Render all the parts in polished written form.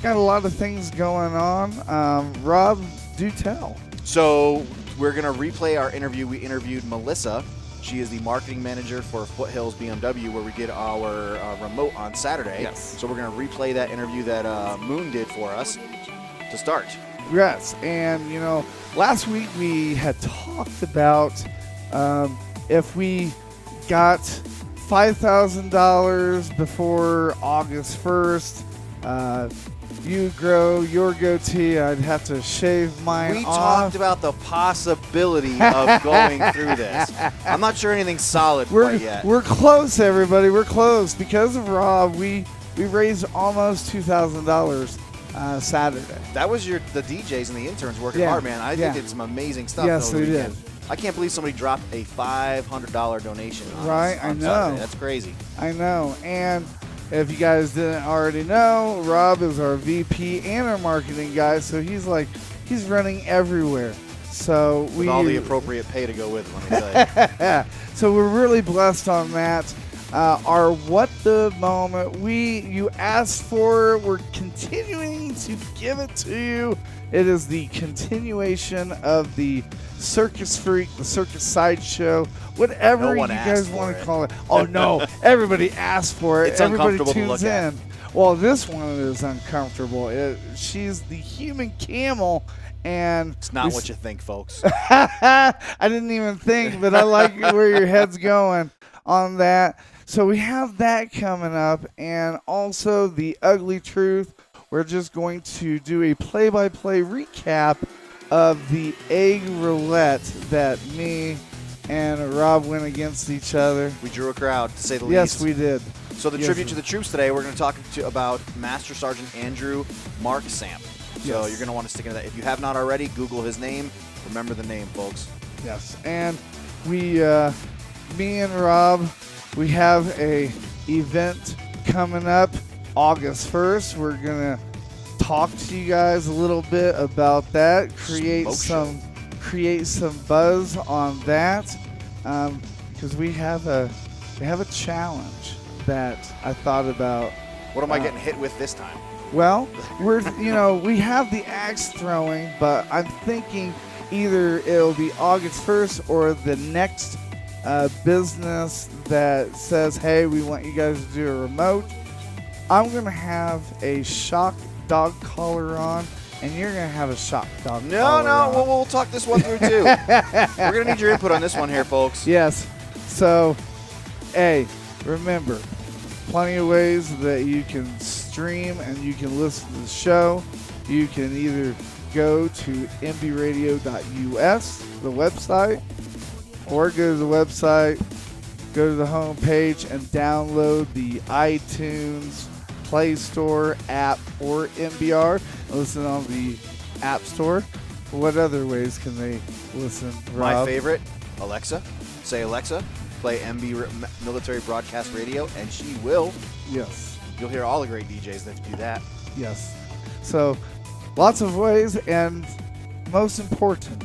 got a lot of things going on. Rob, do tell. So we're going to replay our interview. We interviewed Melissa. She is the marketing manager for Foothills BMW, where we did our remote on Saturday. Yes. So we're going to replay that interview that Moon did for us to start. Yes, and last week we had talked about if we got $5,000 before August 1st, you grow your goatee, I'd have to shave mine We off. talked about the possibility of going through this. I'm not sure anything's solid quite yet. We're close, everybody. We're close. Because of Rob, we raised almost $2,000 Saturday. That was the DJs and the interns working hard, man. I did some amazing stuff. Yes, over the they did. weekend. I can't believe somebody dropped a $500 donation on Right, us I on know. Saturday. That's crazy. I know. And if you guys didn't already know, Rob is our VP and our marketing guy, so he's running everywhere. So With all the appropriate pay to go with it, let me tell you. So we're really blessed on that. Our What the Moment, you asked for, we're continuing to give it to you. It is the continuation of the Circus Freak, the Circus Sideshow, whatever you guys want to call it. Oh, no. Everybody asked for it. It's Everybody uncomfortable to tunes look at. in. Well, this one is uncomfortable. She's the human camel, and It's not what you think, folks. I didn't even think, but I like where your head's going on that. So we have that coming up, and also the ugly truth. We're just going to do a play-by-play recap of the egg roulette that me and Rob went against each other. We drew a crowd, to say the least. Yes, we did. So the tribute to the troops today, we're going to talk about Master Sergeant Andrew Mark Samp. So Yes. you're going to want to stick into that. If you have not already, Google his name. Remember the name, folks. Yes, and me and Rob, we have a event coming up August 1st. We're gonna talk to you guys a little bit about that. Create some buzz on that, because we have a challenge that I thought about. What am I getting hit with this time? Well, we have the axe throwing, but I'm thinking either it'll be August 1st or the next business that says, hey, we want you guys to do a remote. I'm going to have a shock dog collar on, and you're going to have a shock dog collar on. No, we'll talk this one through, too. We're going to need your input on this one here, folks. Yes. So, hey, remember, plenty of ways that you can stream and you can listen to the show. You can either go to mbradio.us, the website, or go to the website, go to the home page, and download the iTunes Play Store app for MBR. Listen on the App Store. What other ways can they listen, Rob? My favorite, Alexa. Say, Alexa, play Military Broadcast Radio, and she will. Yes. You'll hear all the great DJs that do that. Yes. So, lots of ways, and most important,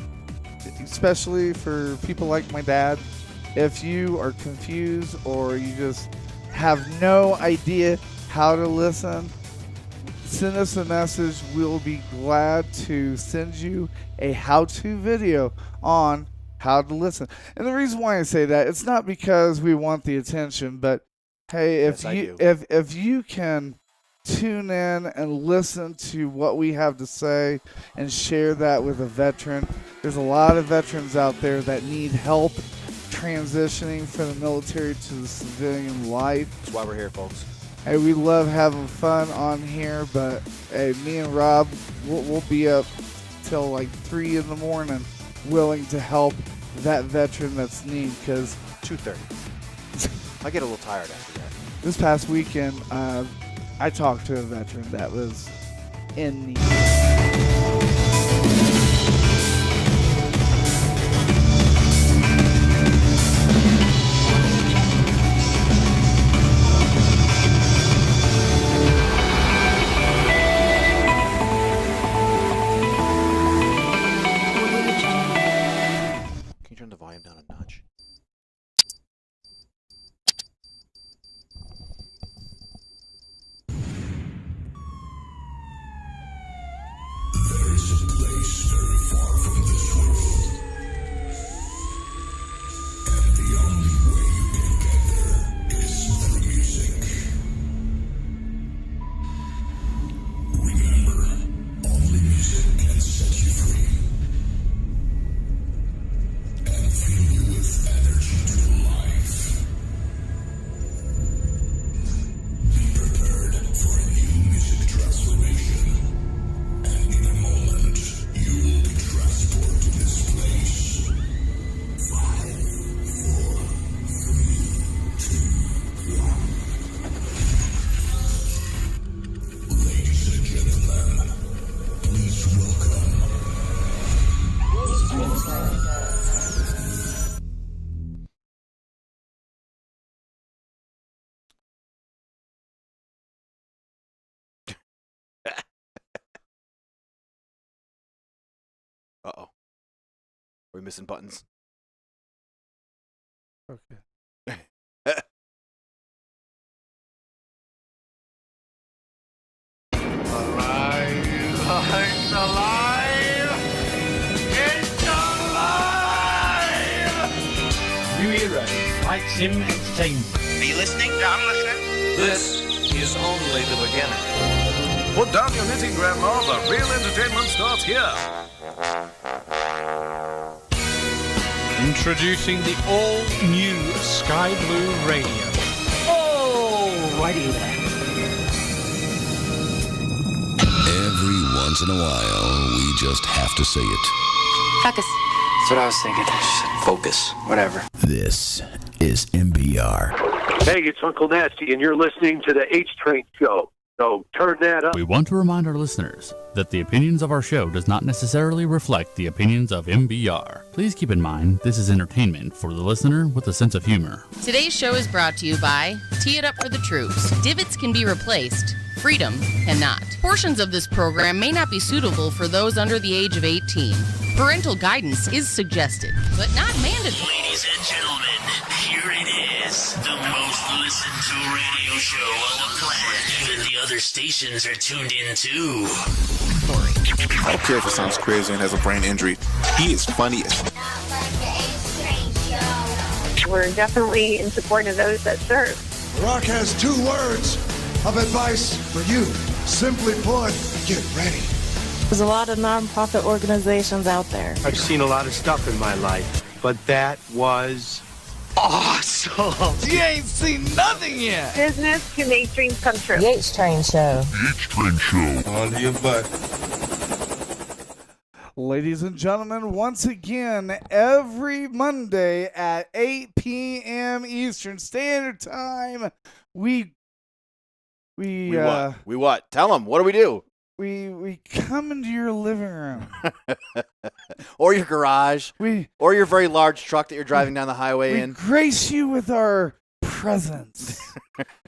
especially for people like my dad, if you are confused or you just have no idea how to listen, send us a message. We'll be glad to send you a how-to video on how to listen. And the reason why I say that, it's not because we want the attention, but hey, if you can tune in and listen to what we have to say and share that with a veteran. There's a lot of veterans out there that need help transitioning from the military to the civilian life. That's why we're here, folks. Hey, we love having fun on here, but hey, me and Rob, we'll be up till like 3 in the morning willing to help that veteran that's need, because 2:30. I get a little tired after that. This past weekend, I talked to a veteran that was in need. Can you turn the volume down a notch? is a place very far from this world. And the only way you can get there is through music. Remember, only music can set you free and fill you with energy to life. Be prepared for a new music transformation, and in a moment, you will be transported to this place. 5, 4, 3, 2, 1. Ladies and gentlemen, please welcome. Uh-oh. Are we missing buttons? Okay. New era, Flight Sim Entertainment. Are you listening? Yeah, I'm listening. This is only the beginning. Put down your knitting, Grandma. The real entertainment starts here. Introducing the all-new Sky Blue Radio. Alrighty then. Every once in a while, we just have to say it. Focus. That's what I was thinking. Focus. Whatever. This is MBR. Hey, it's Uncle Nasty, and you're listening to the HTrain show. So turn that up. We want to remind our listeners that the opinions of our show does not necessarily reflect the opinions of MBR. Please keep in mind this is entertainment for the listener with a sense of humor. Today's show is brought to you by Tee It Up for the Troops. Divots can be replaced. Freedom cannot. Portions of this program may not be suitable for those under the age of 18. Parental guidance is suggested, but not mandatory. Ladies and gentlemen, here it is, the most listened to radio show on the planet. Even the other stations are tuned in too. I don't care if it sounds crazy and has a brain injury. He is funny as We're definitely in support of those that serve. Rock has 2 words of advice for you. Simply put, get ready. There's a lot of nonprofit organizations out there. I've seen a lot of stuff in my life, but that was awesome. You ain't seen nothing yet. Business to make dreams come true. The HTrain Show. The HTrain Show. on your butt. Ladies and gentlemen, once again, every Monday at 8 p.m. Eastern Standard Time, we what? Tell them. What do we do? we come into your living room. Or your garage. Or your very large truck that you're driving down the highway we in. grace you with our presence.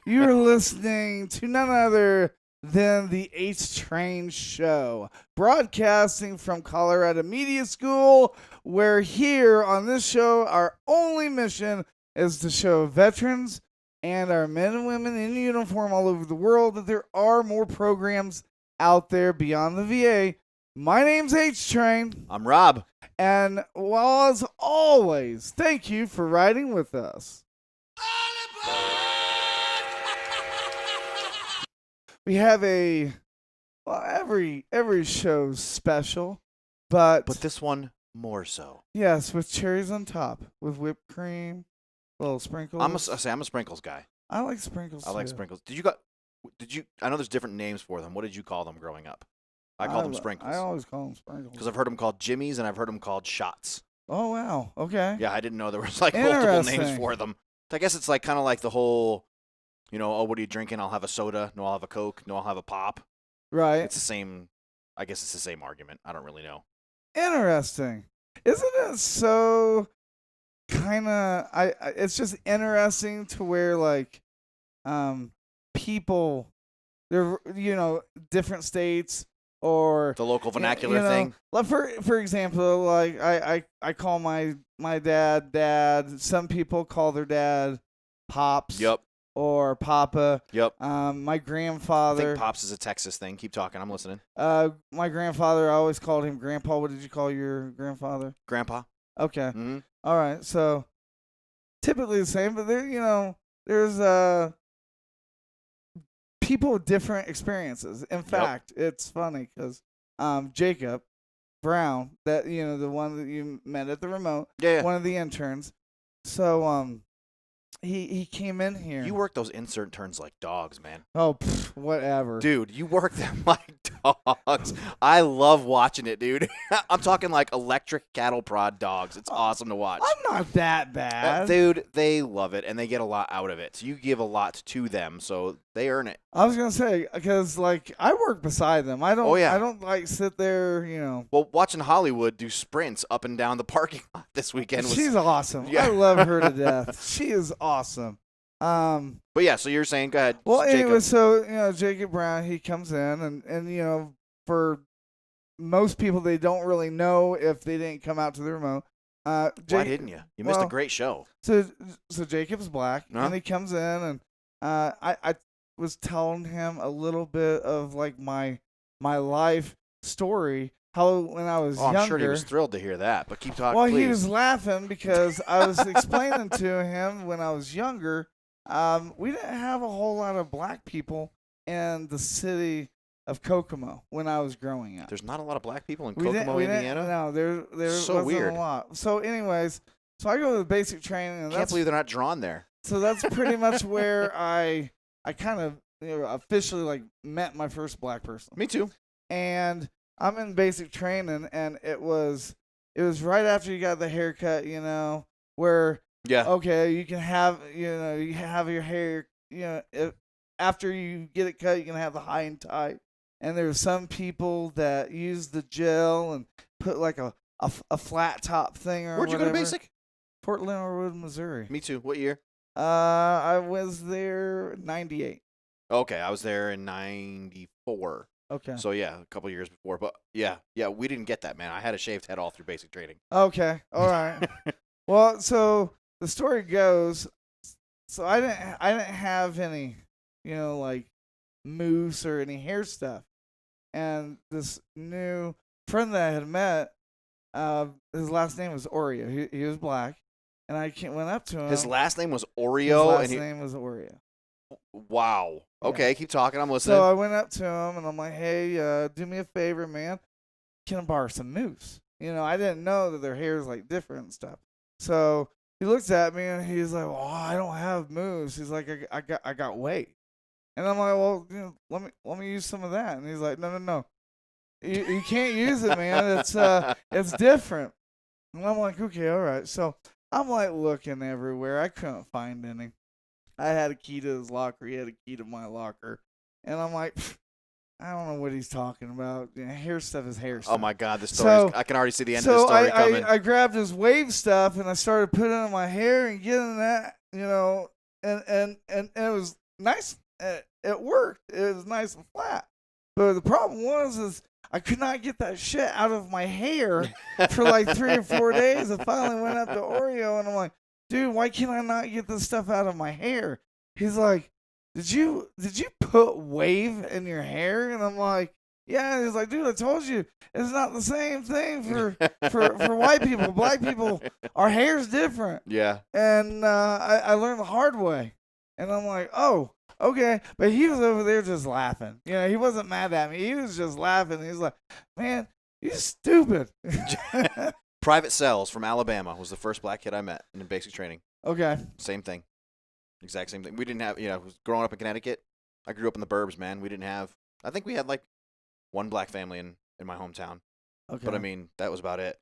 You're listening to none other than the HTrain Show, broadcasting from Colorado Media School, where here on this show, our only mission is to show veterans and our men and women in uniform all over the world that there are more programs out there beyond the VA. My name's HTrain. I'm Rob. And well, as always, thank you for riding with us. We have every show's special, but this one more so. Yes, with cherries on top, with whipped cream, little sprinkles. I'm a sprinkles guy. I like sprinkles. I like sprinkles. I know there's different names for them. What did you call them growing up? I call them sprinkles. I always call them sprinkles. Because I've heard them called Jimmy's and I've heard them called shots. Oh, wow. Okay. Yeah, I didn't know there was like multiple names for them. I guess it's like kind of like the whole, oh, what are you drinking? I'll have a soda. No, I'll have a Coke. No, I'll have a pop. Right. It's the same. I guess it's the same argument. I don't really know. Interesting. Isn't it so kind of, it's just interesting to where like people, they're, different states or the local vernacular thing. Like for example, like I call my dad. Some people call their dad Pops. Yep. or Papa. Yep. My I grandfather. think Pops is a Texas thing. Keep talking. I'm listening. My grandfather, I always called him Grandpa. What did you call your grandfather? Grandpa. Okay. Mm-hmm. All right. So typically the same, but there's people with different experiences. In fact, it's funny because Jacob Brown, that the one that you met at the remote, one of the interns. So he came in here. You work those insert turns like dogs, man. Oh, whatever. Dude, you work them like dogs. I love watching it, dude. I'm talking like electric cattle prod dogs. It's awesome to watch. I'm not that bad. Dude, they love it, and they get a lot out of it. So you give a lot to them, so they earn it. I was going to say, because, I work beside them. I don't, I don't, sit there, Well, watching Hollywood do sprints up and down the parking lot this weekend was... She's awesome. Yeah. I love her to death. She is awesome. But yeah, so you're saying, go ahead. Well, Jacob. anyway, so Jacob Brown, he comes in, and for most people, they don't really know if they didn't come out to the remote. Why didn't you? You missed a great show. So Jacob's black, Uh-huh. and he comes in, and I was telling him a little bit of my life story. How when I was younger, I'm sure he was thrilled to hear that. But keep talking. Well, please. he was laughing because I was explaining to him when I was younger. We didn't have a whole lot of black people in the city of Kokomo when I was growing up. There's not a lot of black people in We Kokomo, Indiana? No, there So wasn't weird. a lot. So anyways, I go to the basic training. And Can't believe they're not drawn there. So that's pretty much where I kind of officially met my first black person. Me too. And I'm in basic training, and it was right after you got the haircut, where okay, you can have you have your hair, after you get it cut, you can have the high and tight. And there were some people that use the gel and put like a flat top thing or Where'd you go to basic? Fort Leonard Wood, Missouri. Me too. What year? I was there 98. Okay, I was there in 94. Okay. So yeah, a couple years before. But yeah, we didn't get that, man. I had a shaved head all through basic training. Okay. All right. Well, so the story goes, so I didn't have any, mousse or any hair stuff. And this new friend that I had met, his last name was Oreo. He was black. And I went up to him. His last name was Oreo? His last name was Oreo. Wow. Yeah. Okay, keep talking. I'm listening. So I went up to him, and I'm like, hey, do me a favor, man. Can I borrow some mousse? I didn't know that their hair is, different and stuff. So he looks at me, and he's like, well, I don't have mousse. He's like, I got weight. And I'm like, well, let me use some of that. And he's like, no. You can't use it, man. It's different. And I'm like, okay, all right. So I'm looking everywhere. I couldn't find any. I had a key to his locker. He had a key to my locker. And I'm like, I don't know what he's talking about. Hair stuff is hair stuff. Oh, my God. The story. I can already see the end of the story coming. I grabbed his wave stuff, and I started putting it in my hair and getting that, and it was nice. It worked. It was nice and flat. But the problem is I could not get that shit out of my hair for 3 or 4 days. I finally went up to Oreo, and I'm like, dude, why can't I not get this stuff out of my hair? He's like, did you put wave in your hair? And I'm like, yeah. And he's like, dude, I told you it's not the same thing for white people. Black people, our hair's different. Yeah. And I learned the hard way. And I'm like, oh, okay. But he was over there just laughing. He wasn't mad at me. He was just laughing. He's like, man, you're stupid. Private Cells from Alabama was the first black kid I met in basic training. Okay. Same thing. Exact same thing. We didn't have, growing up in Connecticut, I grew up in the burbs, man. We didn't have, I think we had one black family in my hometown. Okay. But I mean, that was about it.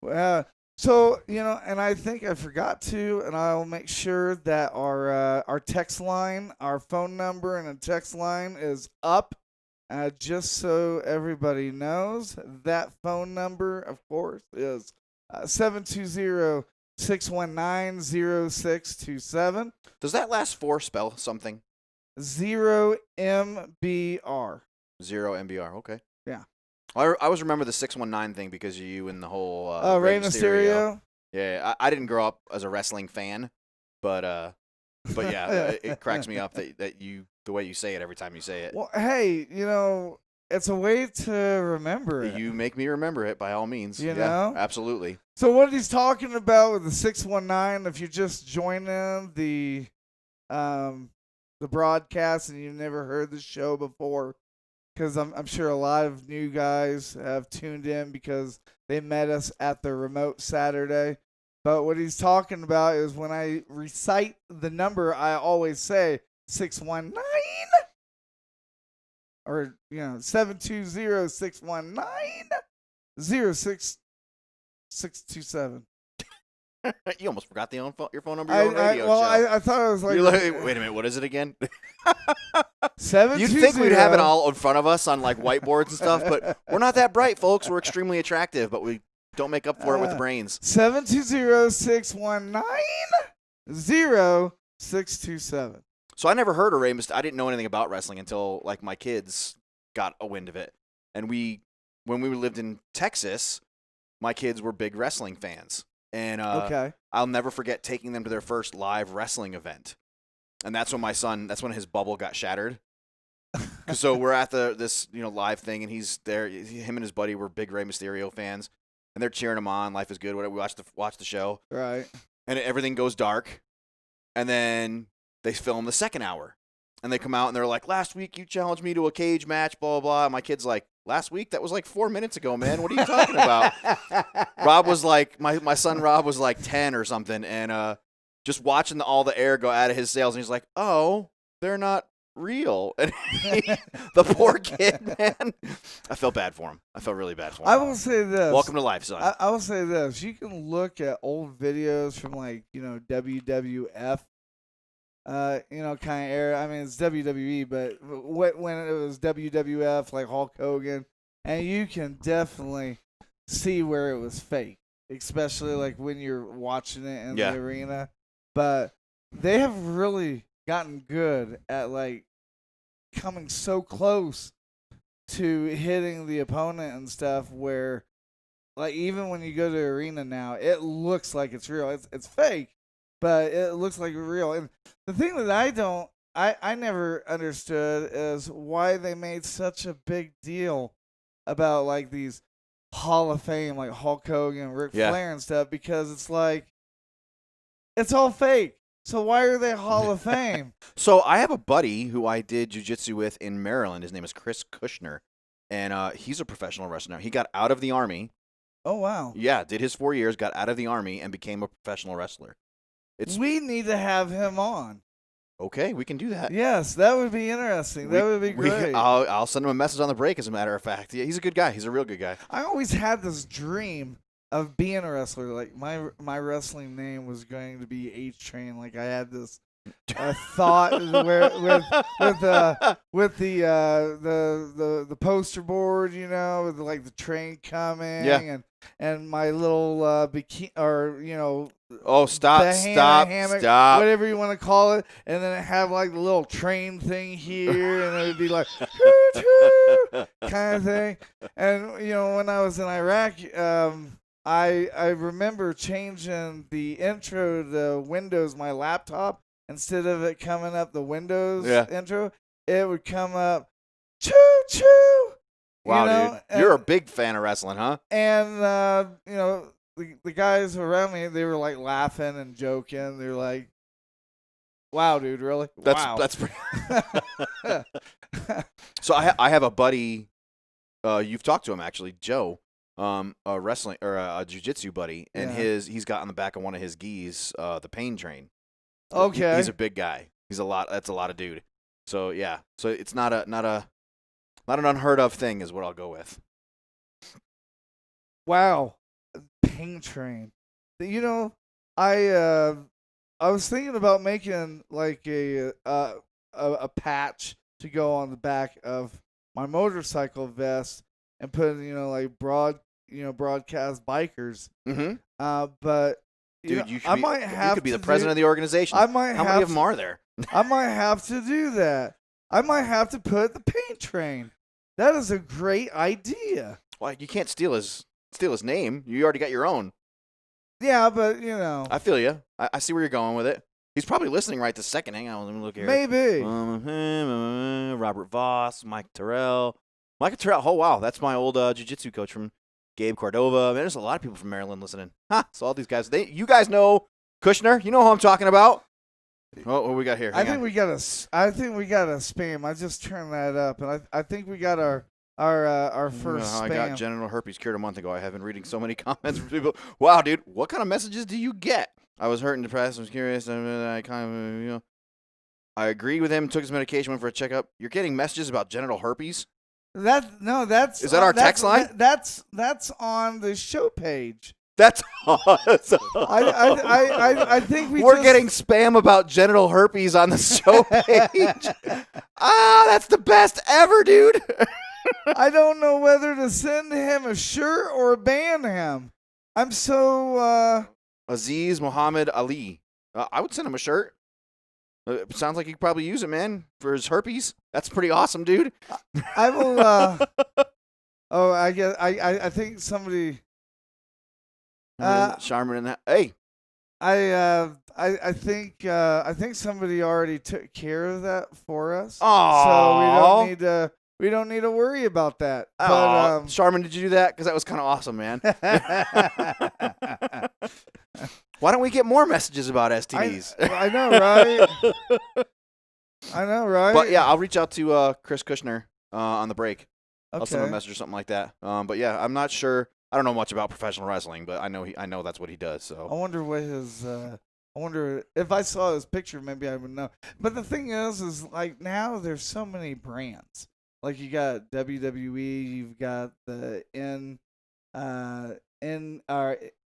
Well, so, and I think I forgot to, and I'll make sure that our text line, our phone number and a text line is up. Just so everybody knows, that phone number, of course, is 720-619-0627. Does that last 4 spell something? 0 MBR. 0 MBR. Okay. Yeah. I always remember the 619 thing because of you and the whole Rey Mysterio. Yeah, I didn't grow up as a wrestling fan, But yeah, it cracks me up that the way you say it every time you say it. Well, hey, it's a way to remember it. You make me remember it by all means. You yeah, know? absolutely. So what he's talking about with the 619, if you're just joining the broadcast and you've never heard the show before, because I'm sure a lot of new guys have tuned in because they met us at the remote Saturday. But what he's talking about is when I recite the number, I always say 619 or 720-619-06627. You almost forgot your phone number on radio show. I thought it was like, wait a minute, what is it again? 720. You'd think we'd have it all in front of us on like whiteboards and stuff, but we're not that bright, folks. We're extremely attractive, but we don't make up for it with the brains. 720-619-0627. So I never heard of Rey Mysterio. I didn't know anything about wrestling until like my kids got a wind of it. And when we lived in Texas, my kids were big wrestling fans. And okay. I'll never forget taking them to their first live wrestling event. And that's when his bubble got shattered. So we're at this live thing, and he's there. Him and his buddy were big Rey Mysterio fans, and they're cheering him on. Life is good. Whatever. We watch the show. Right. And everything goes dark, and then they film the second hour, and they come out and they're like, "Last week you challenged me to a cage match, blah blah blah." And my kid's like, "Last week? That was like 4 minutes ago, man. What are you talking about?" Rob was like, my son Rob was like 10 or something, and just watching all the air go out of his sails, and he's like, "Oh, they're not real." And the poor kid, man. I felt bad for him. I felt really bad for him. I will say this. Welcome to life, son. I will say this. You can look at old videos from WWF, kind of era. I mean, it's WWE, but when it was WWF, like Hulk Hogan, and you can definitely see where it was fake, especially like when you're watching it in the arena. But they have really gotten good at like coming so close to hitting the opponent and stuff where like even when you go to the arena now, it looks like it's real. It's fake, but it looks like real. And the thing that I never understood is why they made such a big deal about like these Hall of Fame, like Hulk Hogan, Ric Flair and stuff, because it's like, it's all fake. So why are they Hall of Fame? So I have a buddy who I did jiu-jitsu with in Maryland. His name is Chris Kushner, and he's a professional wrestler now. He got out of the Army. Oh, wow. Yeah, did his 4 years, got out of the Army, and became a professional wrestler. We need to have him on. Okay, we can do that. Yes, that would be interesting. That would be great. I'll send him a message on the break, as a matter of fact. Yeah, he's a good guy. He's a real good guy. I always had this dream of being a wrestler. Like my wrestling name was going to be HTrain. Like I had this thought where with the poster board, with like the train coming and my little bikini or stop, hammock, whatever you want to call it, and then it have like the little train thing here, and it would be like kind of thing. And when I was in Iraq, I remember changing the intro to Windows, my laptop. Instead of it coming up the Windows intro, it would come up choo choo. Wow, dude, you're a big fan of wrestling, huh? And the guys around me, they were like laughing and joking. They're like, "Wow, dude, really? Wow." That's pretty. So I have a buddy. You've talked to him actually, Joe. A wrestling or a jiu-jitsu buddy, and he's got on the back of one of his gis, the pain train. Okay. He's a big guy. That's a lot of dude. So yeah. So it's not an unheard of thing, is what I'll go with. Wow, pain train. I was thinking about making like a patch to go on the back of my motorcycle vest and putting like broadcast bikers. Mm-hmm. But dude, you could be the president of the organization. How many of them are there? I might have to do that. I might have to put the paint train. That is a great idea. Well, you can't steal his name. You already got your own. Yeah, but I feel you. I see where you're going with it. He's probably listening right this second. Hang on, let me look here. Maybe. Robert Voss, Mike Terrell. Mike Terrell, oh, wow. That's my old jiu-jitsu coach from Gabe Cordova. Man, there's a lot of people from Maryland listening. So all these guys, you guys know Kushner. You know who I'm talking about. Oh, what we got here? I think we got a spam. I just turned that up, and I think we got our first spam. I got genital herpes cured a month ago. I have been reading so many comments from people. Wow, dude, what kind of messages do you get? I was hurt and depressed. I was curious. I kind of, I agreed with him. Took his medication. Went for a checkup. You're getting messages about genital herpes. Is that our text line? That's on the show page. That's awesome. I think we're getting spam about genital herpes on the show page. That's the best ever, dude. I don't know whether to send him a shirt or ban him. I'm so Aziz Muhammad Ali. I would send him a shirt. It sounds like he could probably use it, man, for his herpes. That's pretty awesome, dude. I will. I guess I think somebody. Sharman and that. Hey. I think somebody already took care of that for us. Aww. So we don't need to worry about that. But Sharman, did you do that? Because that was kind of awesome, man. Why don't we get more messages about STDs? I know, right? I know, right? But yeah, I'll reach out to Chris Kushner on the break. Okay. I'll send him a message or something like that. But yeah, I'm not sure. I don't know much about professional wrestling, but I know that's what he does. So I wonder what his. I wonder if I saw his picture, maybe I would know. But the thing is like now there's so many brands. Like you got WWE, you've got the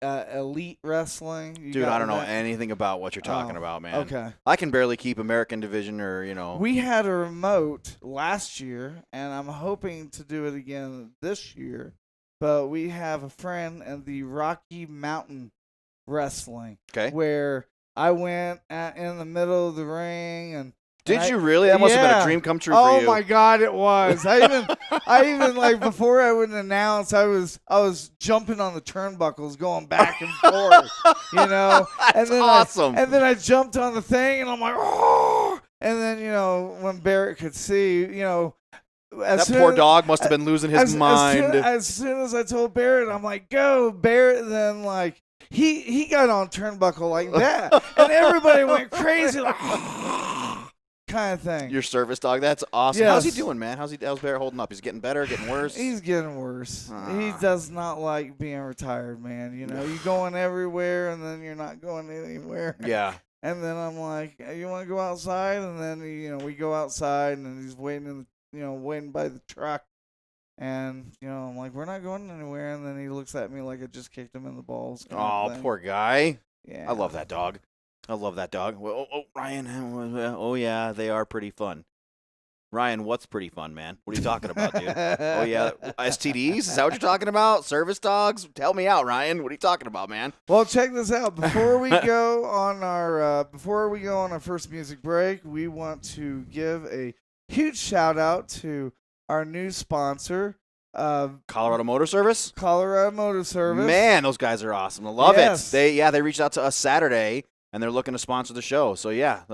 Elite Wrestling. Dude, I don't know anything about what you're talking about, man. Okay. I can barely keep American Division or, We had a remote last year, and I'm hoping to do it again this year. But we have a friend in the Rocky Mountain Wrestling. Okay. Where I went in the middle of the ring and. Did you really? That must have been a dream come true for you. Oh my God, it was. I even like before I would announce, I was jumping on the turnbuckles, going back and forth, That's awesome. And then I jumped on the thing, and I'm like, oh. And then when Barrett could see, that poor dog must have been losing his mind. As soon as I told Barrett, I'm like, go Barrett. Then like he got on turnbuckle like that, and everybody went crazy like. Kind of thing. Your service dog, that's awesome. Yes. How's he doing, man? How's Barrett holding up? He's getting better, getting worse? He's getting worse. He does not like being retired, man. You're going everywhere and then you're not going anywhere. Yeah. And then I'm like, you want to go outside? And then we go outside and he's waiting waiting by the truck. And I'm like, we're not going anywhere. And then he looks at me like I just kicked him in the balls. Oh, poor guy. Yeah. I love that dog. Well, Ryan. Oh, yeah, they are pretty fun. Ryan, what's pretty fun, man? What are you talking about, dude? Oh, yeah, STDs? Is that what you're talking about? Service dogs? Tell me out, Ryan. What are you talking about, man? Well, check this out. Before we go on our first music break, we want to give a huge shout out to our new sponsor, Colorado Motor Service. Colorado Motor Service. Man, those guys are awesome. I love it. They reached out to us Saturday. And they're looking to sponsor the show. So, yeah,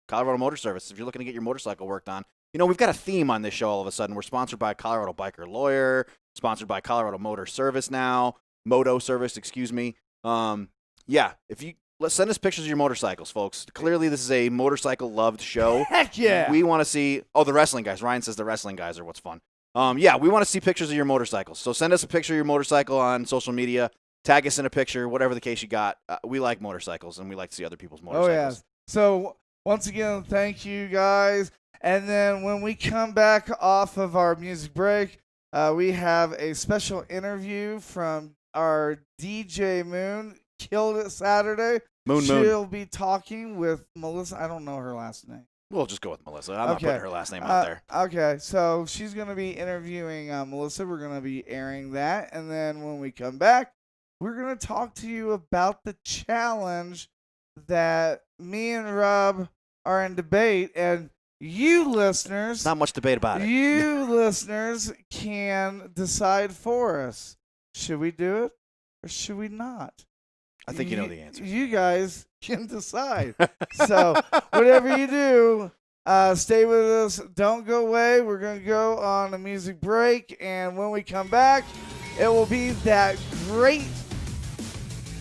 Colorado Motor Service, if you're looking to get your motorcycle worked on. We've got a theme on this show all of a sudden. We're sponsored by Colorado Biker Lawyer, sponsored by Colorado Motor Service now, Moto Service, excuse me. Yeah, let's send us pictures of your motorcycles, folks. Clearly, this is a motorcycle-loved show. Heck yeah. We want to see – the wrestling guys. Ryan says the wrestling guys are what's fun. Yeah, we want to see pictures of your motorcycles. So send us a picture of your motorcycle on social media. Tag us in a picture, whatever the case you got. We like motorcycles, and we like to see other people's motorcycles. Oh, yeah. So, once again, thank you, guys. And then when we come back off of our music break, we have a special interview from our DJ Moon. Killed it Saturday. She'll be talking with Melissa. I don't know her last name. We'll just go with Melissa. I'm not putting her last name out there. Okay, so she's going to be interviewing Melissa. We're going to be airing that. And then when we come back, we're going to talk to you about the challenge that me and Rob are in debate. And you listeners... Not much debate about it. You listeners can decide for us. Should we do it or should we not? I think you know the answer. You guys can decide. So whatever you do, stay with us. Don't go away. We're going to go on a music break. And when we come back, it will be that great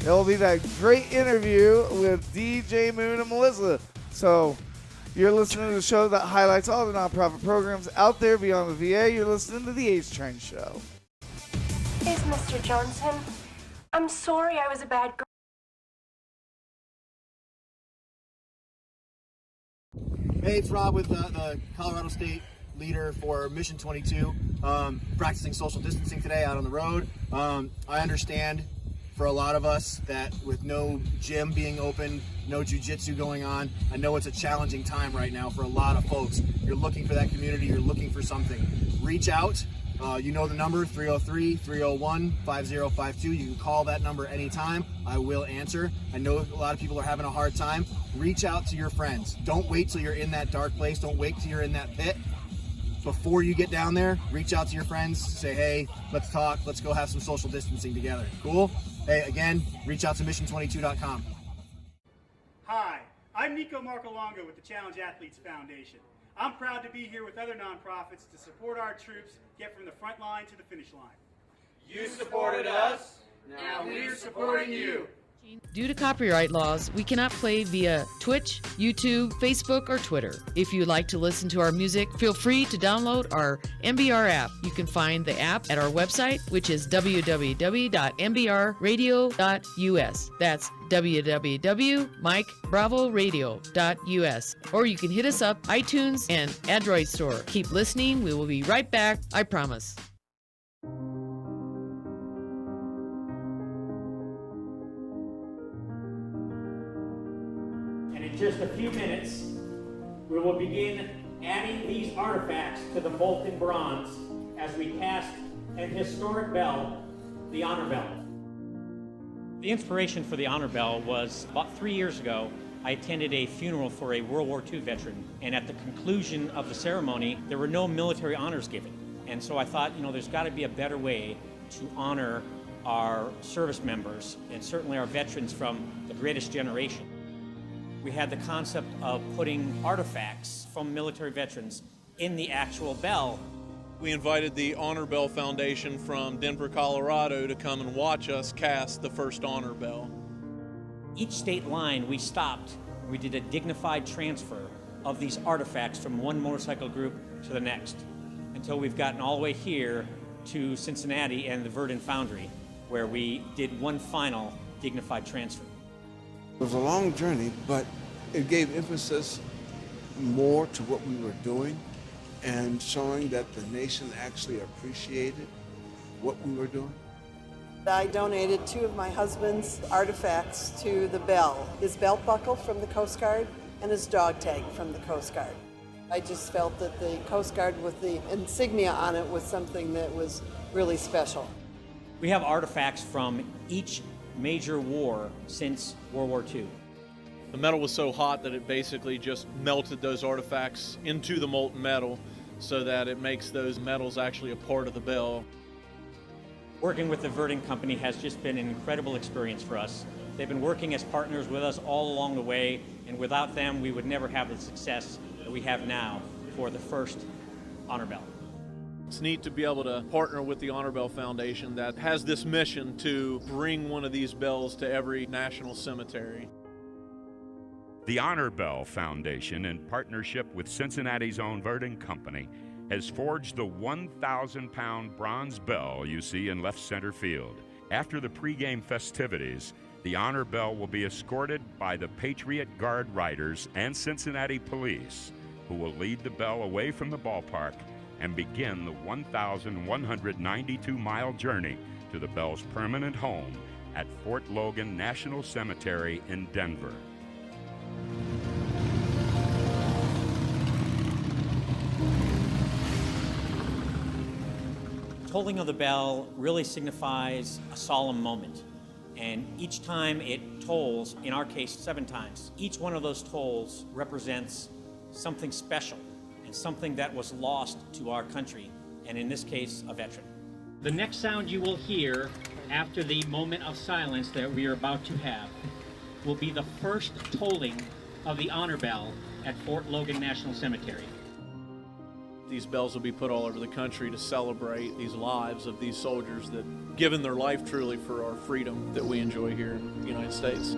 interview with DJ Moon and Melissa. So you're listening to the show that highlights all the nonprofit programs out there beyond the VA. You're listening to the HTrain Show. Is Mr. Johnson? I'm sorry I was a bad girl. Hey, it's Rob with the Colorado State leader for Mission 22. Practicing social distancing today out on the road. I understand for a lot of us that with no gym being open, no jiu-jitsu going on, I know it's a challenging time right now for a lot of folks. You're looking for that community, you're looking for something. Reach out. You know the number, 303-301-5052. You can call that number anytime. I will answer. I know a lot of people are having a hard time. Reach out to your friends. Don't wait till you're in that dark place. Don't wait till you're in that pit. Before you get down there, reach out to your friends. Say, hey, let's talk. Let's go have some social distancing together. Cool? Hey, again, reach out to mission22.com. Hi, I'm Nico Marcolongo with the Challenge Athletes Foundation. I'm proud to be here with other nonprofits to support our troops get from the front line to the finish line. You supported us, now we're supporting you. Due to copyright laws, we cannot play via Twitch, YouTube, Facebook, or Twitter. If you'd like to listen to our music, feel free to download our MBR app. You can find the app at our website, which is www.mbrradio.us. That's www.mikebravoradio.us. Or you can hit us up, iTunes, and Android store. Keep listening. We will be right back. I promise. In just a few minutes, we will begin adding these artifacts to the molten bronze as we cast an historic bell, the Honor Bell. The inspiration for the Honor Bell was about 3 years ago. I attended a funeral for a World War II veteran, and at the conclusion of the ceremony, there were no military honors given. And so I thought, there's got to be a better way to honor our service members, and certainly our veterans from the greatest generation. We had the concept of putting artifacts from military veterans in the actual bell. We invited the Honor Bell Foundation from Denver, Colorado to come and watch us cast the first Honor Bell. Each state line we stopped, we did a dignified transfer of these artifacts from one motorcycle group to the next, until we've gotten all the way here to Cincinnati and the Verdun Foundry, where we did one final dignified transfer. It was a long journey, but it gave emphasis more to what we were doing and showing that the nation actually appreciated what we were doing. I donated 2 of my husband's artifacts to the bell, his belt buckle from the Coast Guard and his dog tag from the Coast Guard. I just felt that the Coast Guard with the insignia on it was something that was really special. We have artifacts from each major war since World War II. The metal was so hot that it basically just melted those artifacts into the molten metal so that it makes those metals actually a part of the bell. Working with the Verdun Company has just been an incredible experience for us. They've been working as partners with us all along the way, and without them we would never have the success that we have now for the first Honor Bell. It's neat to be able to partner with the Honor Bell Foundation that has this mission to bring one of these bells to every national cemetery. The Honor Bell Foundation, in partnership with Cincinnati's own Verdun Company, has forged the 1,000-pound bronze bell you see in left center field. After the pregame festivities, the Honor Bell will be escorted by the Patriot Guard Riders and Cincinnati Police, who will lead the bell away from the ballpark and begin the 1,192-mile journey to the bell's permanent home at Fort Logan National Cemetery in Denver. Tolling of the bell really signifies a solemn moment. And each time it tolls, in our case 7 times, each one of those tolls represents something special and something that was lost to our country, and in this case, a veteran. The next sound you will hear after the moment of silence that we are about to have, will be the first tolling of the honor bell at Fort Logan National Cemetery. These bells will be put all over the country to celebrate these lives of these soldiers that given their life truly for our freedom that we enjoy here in the United States.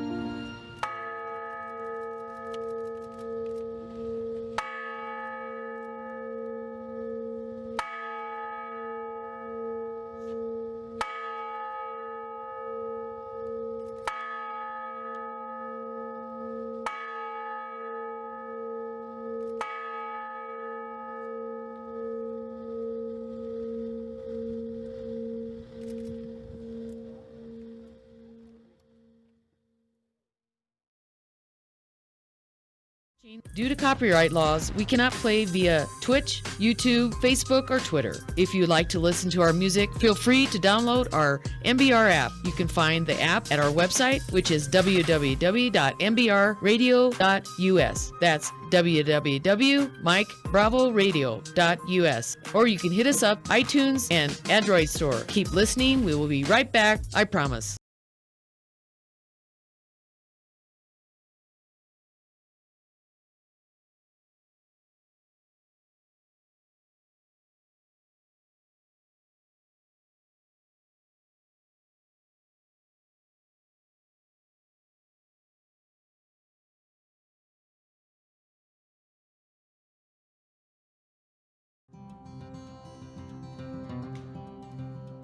Due to copyright laws, we cannot play via Twitch, YouTube, Facebook, or Twitter. If you'd like to listen to our music, feel free to download our MBR app. You can find the app at our website, which is www.mbrradio.us. That's www.mikebravoradio.us. Or you can hit us up, iTunes, and Android Store. Keep listening. We will be right back. I promise.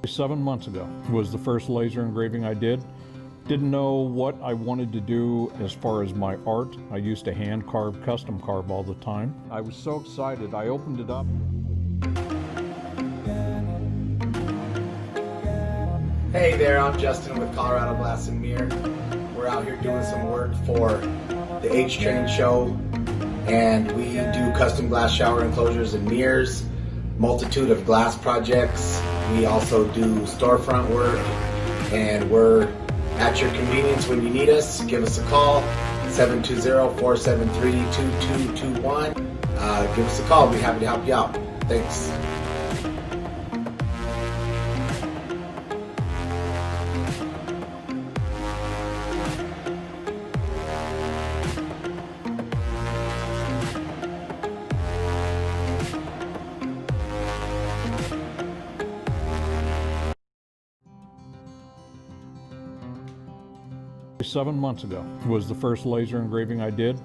"7 months ago was the first laser engraving I did. Didn't know what I wanted to do as far as my art. I used to hand carve, custom carve all the time. I was so excited. I opened it up. Hey there, I'm Justin with Colorado Glass and Mirror. We're out here doing some work for the HTrain show, and we do custom glass shower enclosures and mirrors, multitude of glass projects. We also do storefront work, and we're at your convenience when you need us. Give us a call, 720-473-2221. Give us a call. We'll be happy to help you out. Thanks. "7 months ago was the first laser engraving I did.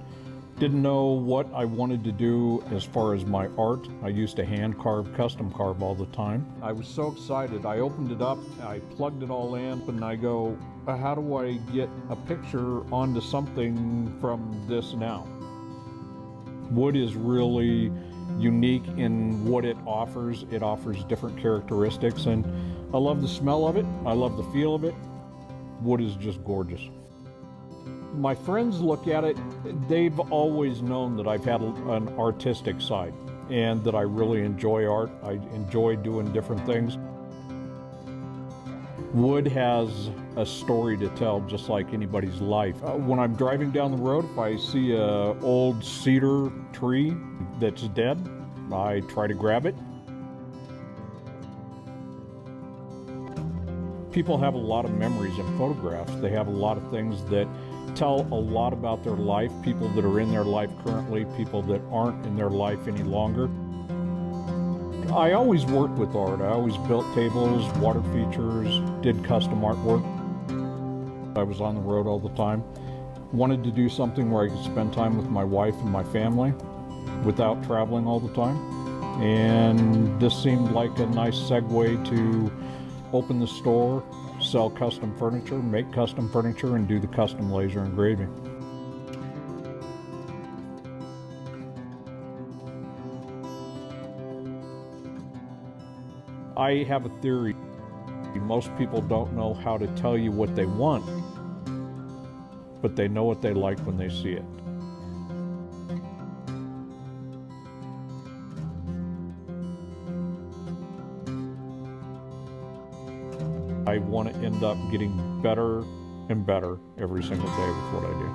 Didn't know what I wanted to do as far as my art. I used to hand carve, custom carve all the time. I was so excited. I opened it up, I plugged it all in, and I go, how do I get a picture onto something from this now? Wood is really unique in what it offers. It offers different characteristics, and I love the smell of it. I love the feel of it. Wood is just gorgeous. My friends look at it, they've always known that I've had an artistic side and that I really enjoy art. I enjoy doing different things. Wood has a story to tell, just like anybody's life. When I'm driving down the road, if I see an old cedar tree that's dead, I try to grab it. People have a lot of memories in photographs. They have a lot of things that tell a lot about their life, people that are in their life currently, people that aren't in their life any longer. I always worked with art. I always built tables, water features, did custom artwork. I was on the road all the time. Wanted to do something where I could spend time with my wife and my family without traveling all the time. And this seemed like a nice segue to open the store, sell custom furniture, make custom furniture, and do the custom laser engraving. I have a theory. Most people don't know how to tell you what they want, but they know what they like when they see it. I want to end up getting better and better every single day with what I do.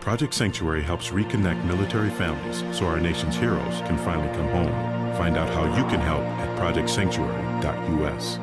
Project Sanctuary helps reconnect military families so our nation's heroes can finally come home. Find out how you can help at projectsanctuary.us.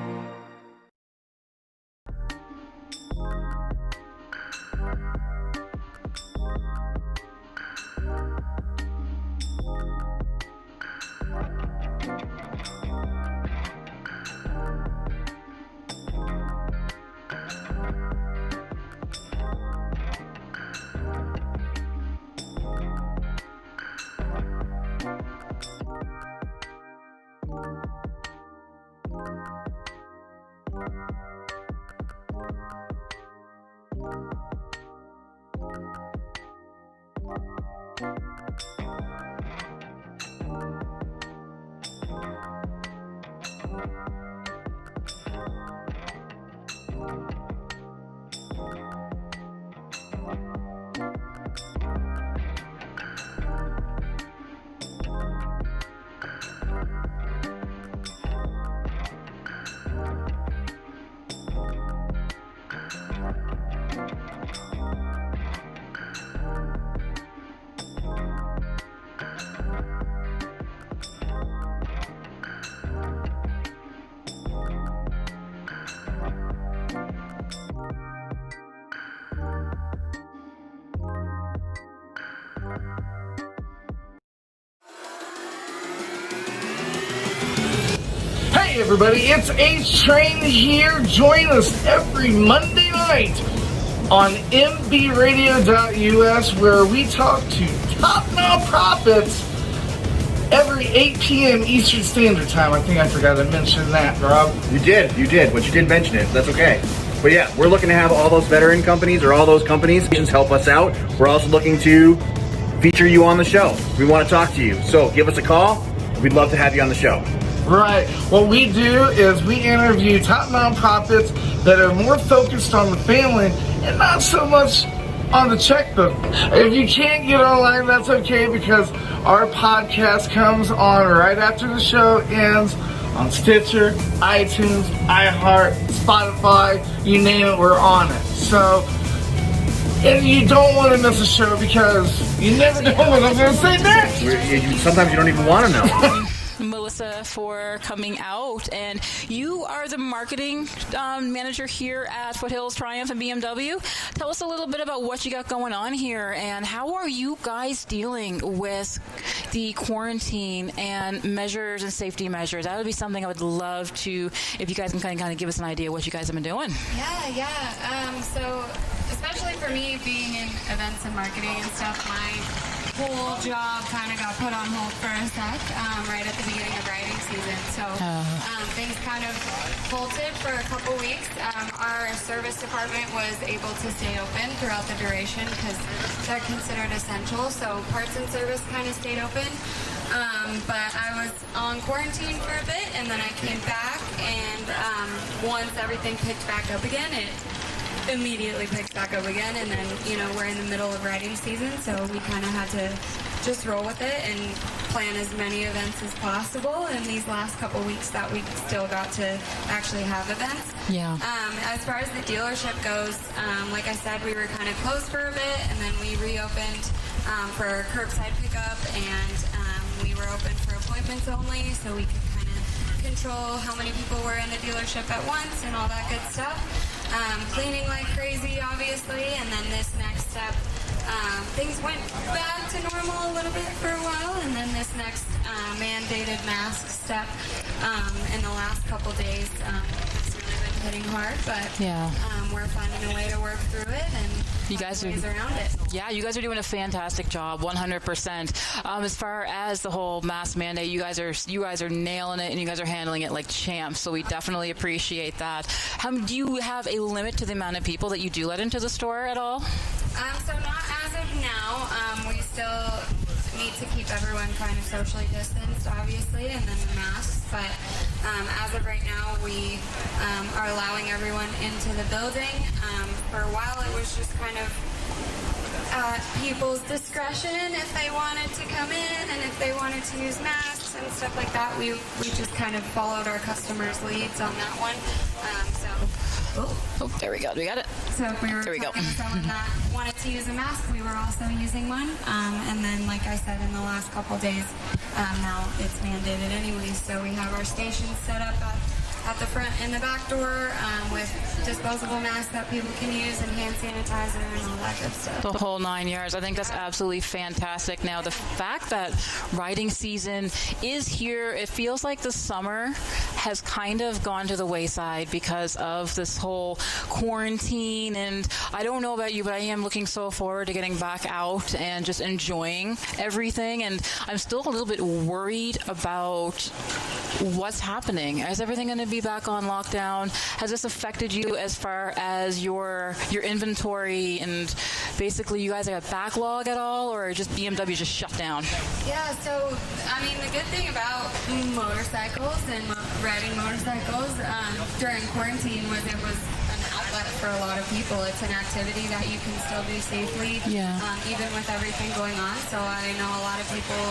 Hey everybody, it's HTrain here. Join us every Monday night on mbradio.us where we talk to top nonprofits every 8 p.m. Eastern Standard Time. I think I forgot to mention that, Rob. You did, but you did mention it. That's okay. But yeah, we're looking to have all those veteran companies or all those companies help us out. We're also looking to feature you on the show. We want to talk to you. So give us a call. We'd love to have you on the show. Right. What we do is we interview top nonprofits that are more focused on the family and not so much on the checkbook. If you can't get online, that's okay because our podcast comes on right after the show ends on Stitcher, iTunes, iHeart, Spotify, you name it, we're on it. So, and you don't want to miss a show because you never know what I'm going to say next. Sometimes you don't even want to know. Melissa, for coming out, and you are the marketing manager here at Foothills Triumph and BMW. Tell us a little bit about what you got going on here and how are you guys dealing with the quarantine and measures and safety measures. That would be something I would love to, if you guys can kind of give us an idea of what you guys have been doing. So especially for me being in events and marketing and stuff, my whole job kind of got put on hold for a sec right at the beginning of riding season. So things kind of halted for a couple weeks. Our service department was able to stay open throughout the duration because they're considered essential. So parts and service kind of stayed open. But I was on quarantine for a bit and then I came back and once everything picked back up again, it immediately picks back up again, and then we're in the middle of riding season, so we kind of had to just roll with it and plan as many events as possible in these last couple weeks that we still got to actually have events. As far as the dealership goes, like I said, we were kind of closed for a bit and then we reopened for curbside pickup, and we were open for appointments only, so we could kind of control how many people were in the dealership at once and all that good stuff. Cleaning like crazy, obviously, and then this next step, things went back to normal a little bit for a while, and then this next mandated mask step in the last couple days, it's really been hitting hard, but we're finding a way to work through it and you guys ways around it. Yeah, you guys are doing a fantastic job, 100%. As far as the whole mask mandate, you guys are nailing it and you guys are handling it like champs. So we definitely appreciate that. Do you have a limit to the amount of people that you do let into the store at all? So not as of now. We still need to keep everyone kind of socially distanced, obviously, and then the masks. But as of right now, we are allowing everyone into the building. For a while, it was just kind of at people's discretion if they wanted to come in and if they wanted to use masks and stuff like that. We just kind of followed our customers' leads on that one. Oh, there we go. Do we got it? So if we were There we go. talking to someone that wanted to use a mask, we were also using one. And then, like I said, in the last couple of days, now it's mandated anyway. So we have our stations set up at the front and the back door with disposable masks that people can use and hand sanitizer and all that good stuff. The whole 9 yards. I think that's absolutely fantastic. Now, the fact that riding season is here, it feels like the summer has kind of gone to the wayside because of this whole quarantine. And I don't know about you, but I am looking so forward to getting back out and just enjoying everything. And I'm still a little bit worried about what's happening. Is everything going to be back on lockdown? Has this affected you as far as your inventory and basically you guys have a backlog at all, or just BMW just shut down? Yeah, so, I mean, the good thing about motorcycles and riding motorcycles during quarantine was it was an outlet for a lot of people. It's an activity that you can still do safely, even with everything going on. So I know a lot of people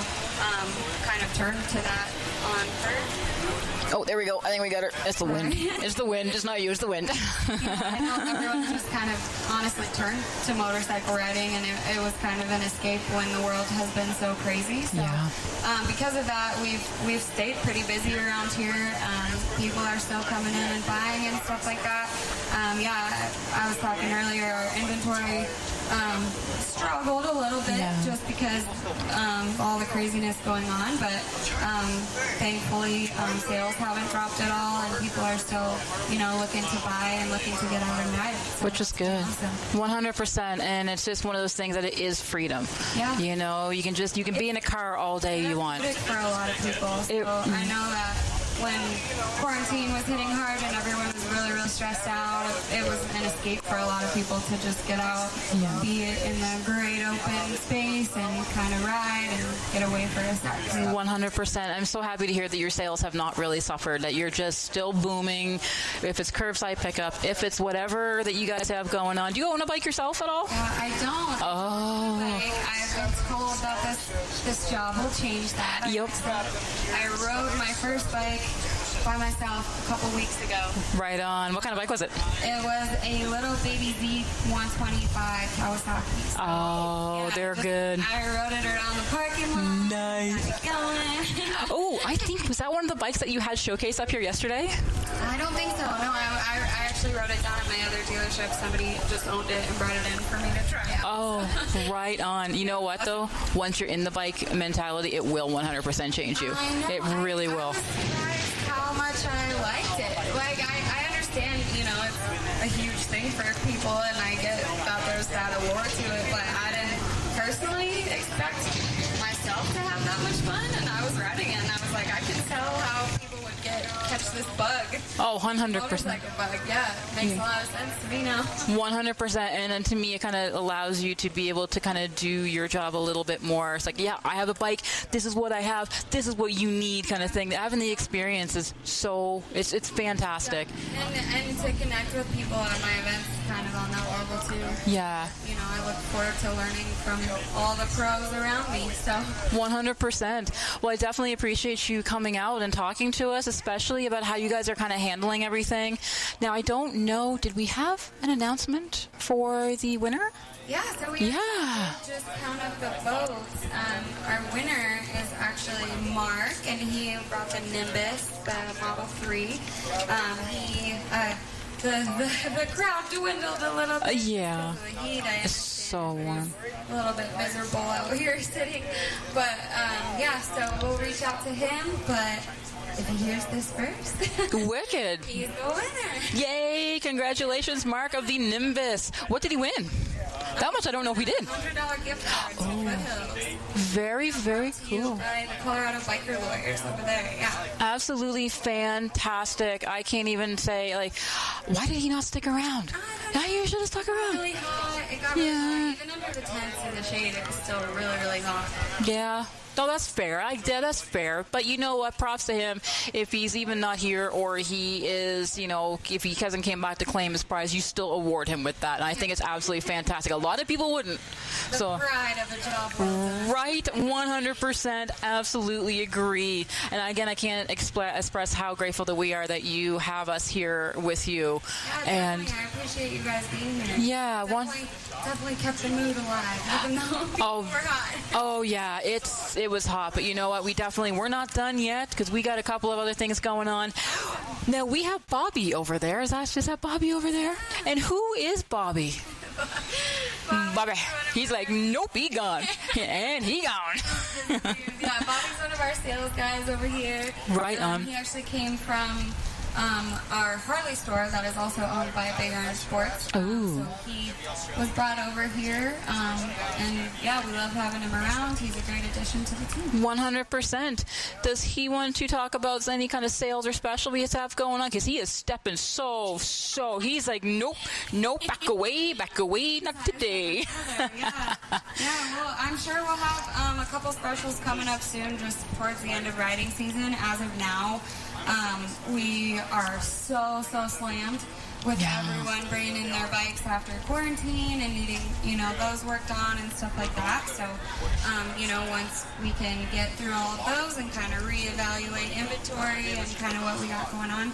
kind of turned to that on first. Oh, there we go. I think we got her. It's the wind. It's the wind. It's not you. It's the wind. I know everyone just kind of honestly turned to motorcycle riding, and it was kind of an escape when the world has been so crazy. So because of that, we've stayed pretty busy around here. People are still coming in and buying and stuff like that. I was talking earlier, our inventory struggled a little bit just because all the craziness going on, but thankfully sales haven't dropped at all, and people are still, looking to buy and looking to get out and ride. So which is good. 100%, and it's just one of those things that it is freedom. Yeah. You can be in a car all day you want. For a lot of people. So I know that when quarantine was hitting hard and everyone was really, really stressed out, it was an escape for a lot of people to just get out, be in the great open space and kind of ride and get away for a sec. 100%. I'm so happy to hear that your sales have not really suffered, that you're just still booming. If it's curbside pickup, if it's whatever that you guys have going on. Do you own a bike yourself at all? I don't. Oh. I've been told that this job will change that. Yep. I rode my first bike by myself a couple weeks ago. Right on. What kind of bike was it? It was a little baby Z125 Kawasaki. So, they're good. I rode it around the parking lot. Nice. Oh, I think, was that one of the bikes that you had showcased up here yesterday? I don't think so. No, I actually wrote it down at my other dealership. Somebody just owned it and brought it in for me to try out. Oh, right on. You know what, though? Once you're in the bike mentality, it will 100% change you. I know. It really will. How much I liked it. Like, I understand, it's a huge thing for people, and I get that there's that allure to it, but I didn't personally expect myself to have that much fun, and I was riding it, and I was like, I can tell how people would catch this bug. Oh, 100%. Motorcycle bug, yeah. Makes a lot of sense to me now. 100%, and then to me it kind of allows you to be able to kind of do your job a little bit more. It's like, I have a bike, this is what I have, this is what you need kind of thing. Having the experience is it's fantastic. And to connect with people at my events kind of on that level too. Yeah. I look forward to learning from all the pros around me. So 100%. Well, I definitely appreciate you coming out and talking to us, especially about how you guys are kind of handling everything. Now, I don't know, did we have an announcement for the winner? Yeah, so we just count up the votes. Our winner is actually Mark, and he brought the Nimbus, the Model 3. The crowd dwindled a little bit. Yeah. Because of the heat. It's so warm. A little bit miserable out here sitting. But, so we'll reach out to him, but if he hears this first. Wicked. He's the winner. Yay! Congratulations, Mark of the Nimbus. What did he win? That much I don't know if he did. $100 gift card to Foothills. Very, very cool. By the Colorado Biker Lawyers over there, Absolutely fantastic. I can't even say, why did he not stick around? You should have stuck around. Really hot. It got really hot. Even under the tents in the shade, it was still really, really hot. Yeah. No, that's fair. That's fair. But you know what? Props to him. If he's even not here, or he is, if he hasn't came back to claim his prize, you still award him with that. And I think it's absolutely fantastic. A lot of people wouldn't. The pride of a job well done. Right, 100%. Absolutely agree. And again, I can't express how grateful that we are that you have us here with you. Yeah, and I appreciate you guys being here. Yeah, definitely kept the mood alive, even though we're hot. Oh yeah, it was hot, but you know what? We're not done yet because we got a couple of other things going on. Now we have Bobby over there. Is that Bobby over there? And who is Bobby? Bobby. He's like, nope, he gone. And he gone. Yeah, Bobby's one of our sales guys over here. Right on. He actually came from our Harley store that is also owned by Big Iron Sports. Ooh. So he was brought over here, and yeah, we love having him around. He's a great addition to the team. 100%. Does he want to talk about any kind of sales or special we have going on? Because he is stepping so. He's like, nope, back away, not today. Yeah, well, I'm sure we'll have a couple specials coming up soon, just towards the end of riding season. As of now, we are so slammed with everyone bringing in their bikes after quarantine and needing, those worked on and stuff like that. So, once we can get through all of those and kind of reevaluate inventory and kind of what we got going on,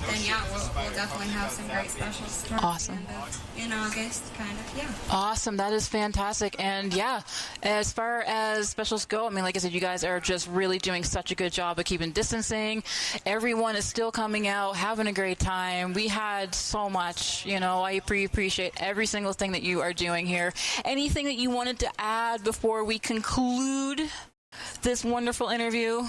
then yeah, we'll definitely have some great specials towards the end of, in August, kind of, yeah. Awesome. That is fantastic. And yeah, as far as specials go, I mean, like I said, you guys are just really doing such a good job of keeping distancing. Everyone is still coming out, having a great time. We had so much, I appreciate every single thing that you are doing here. Anything that you wanted to add before we conclude this wonderful interview?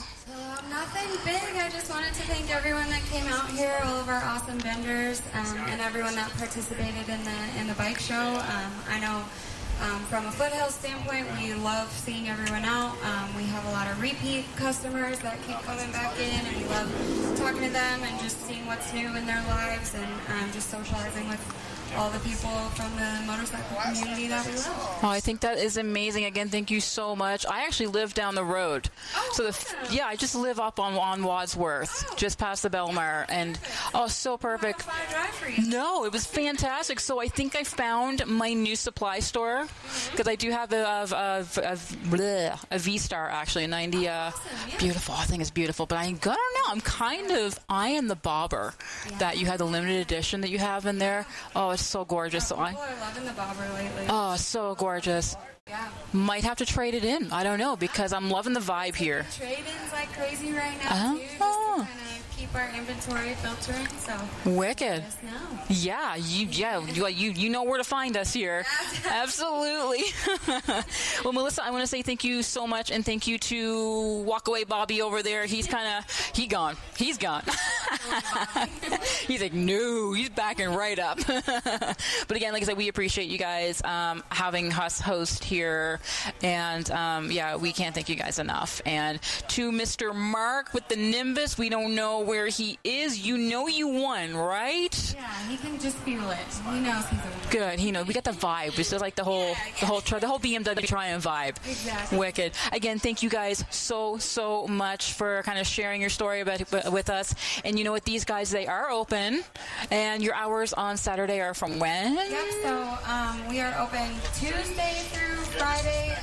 Nothing big. I just wanted to thank everyone that came out here, all of our awesome vendors, and everyone that participated in the bike show. I know from a Foothill standpoint, we love seeing everyone out. We have a lot of repeat customers that keep coming back in, and we love talking to them and just seeing what's new in their lives and just socializing with all the people from the motorcycle community that we love. Oh, I think that is amazing. Again, thank you so much. I actually live down the road. I just live up on Wadsworth, just past the Belmar, and so perfect. No, it was fantastic. So I think I found my new supply store because I do have a V-Star, actually, a 90. Beautiful. I think it's beautiful, but I don't know. I am the bobber that you had, the limited edition that you have in there. Oh, it's so gorgeous. People are loving the bobber lately. Oh, so gorgeous. Yeah. Might have to trade it in. I don't know, because I'm loving the vibe here. Trade-ins like crazy right now, too, just to kind of keep our inventory filtering. So wicked. Let us know. Yeah, you know where to find us here. Absolutely. Well, Melissa, I want to say thank you so much, and thank you to Walkaway Bobby over there. He's gone. He's gone. He's like, no, he's backing right up. But again, like I said, we appreciate you guys having us host here, and we can't thank you guys enough. And to Mr. Mark with the Nimbus, we don't know where he is. You won, right? Yeah, he can just feel it. He knows he's a winner. Good. He knows. We got the vibe. It's just like the whole BMW Triumph vibe. Exactly. Wicked. Again, thank you guys so much for kind of sharing your story with us. And you know what? These guys, they are open, and your hours on Saturday are from when? Yep. So we are open Tuesday through Friday,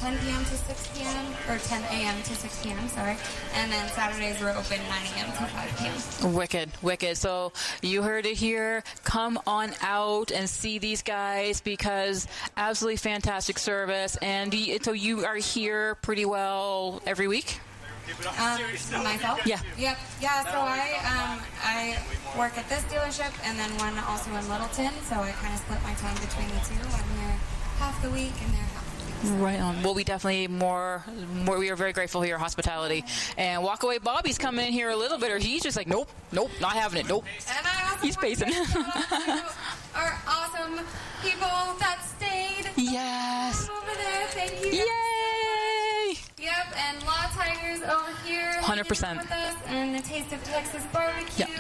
10 p.m. to 6 p.m. or 10 a.m. to 6 p.m. Sorry, and then Saturdays we're open 9 a.m. to 5 p.m. Wicked. So you heard it here. Come on out and see these guys, because absolutely fantastic service. And so you are here pretty well every week? Myself? Yeah. Yep. Yeah, so I work at this dealership and then one also in Littleton, so I kind of split my time between the two. I'm here half the week and they're half the week. So. Right on. Well, we definitely we are very grateful for your hospitality. And Walkaway Bobby's coming in here a little bit, or he's just like, nope, not having it, nope. And I also he's pacing. Our awesome people that stayed. Yes. Over there, thank you. Yay! Yep, and Law Tigers over here. 100%. With us, and the Taste of Texas Barbecue. Yep.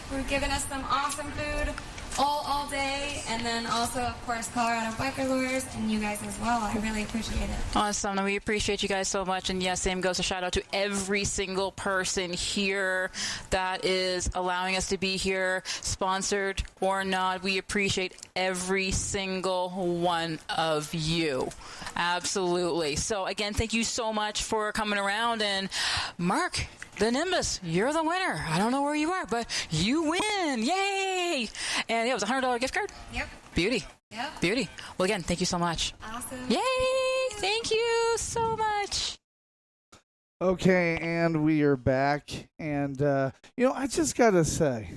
We're giving us some awesome food. all day, and then also, of course, Colorado Biker Lures, and you guys as well. I really appreciate it. Awesome. We appreciate you guys so much. And yes, same goes a shout out to every single person here that is allowing us to be here, sponsored or not. We appreciate every single one of you. Absolutely. So again, thank you so much for coming around. And Mark, the Nimbus, you're the winner. I don't know where you are, but you win. Yay! And it was a $100 gift card? Yep. Beauty. Yep. Beauty. Well, again, thank you so much. Awesome. Yay! Thank you so much. Okay, and we are back. And, I just got to say,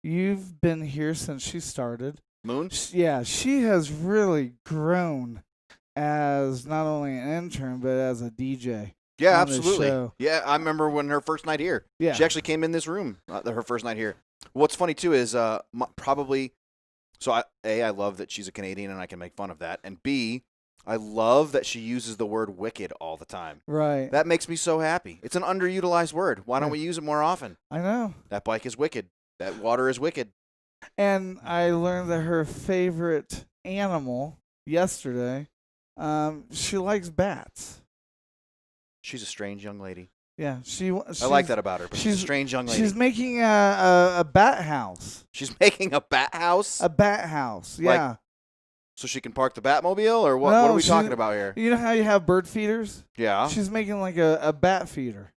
you've been here since she started. Moon? Yeah, she has really grown as not only an intern, but as a DJ. Yeah, on this absolutely. show. Yeah, I remember when her first night here. Yeah. She actually came in this room, her first night here. What's funny, too, is probably... So, I love that she's a Canadian and I can make fun of that. And B, I love that she uses the word wicked all the time. Right. That makes me so happy. It's an underutilized word. Why don't we use it more often? I know. That bike is wicked. That water is wicked. And I learned that her favorite animal yesterday, she likes bats. She's a strange young lady. Yeah, I like that about her, but she's a strange young lady. She's making a bat house. She's making a bat house? A bat house, yeah. Like, so she can park the Batmobile, or what? No, What are we talking about here? You know how you have bird feeders? Yeah. She's making like a bat feeder.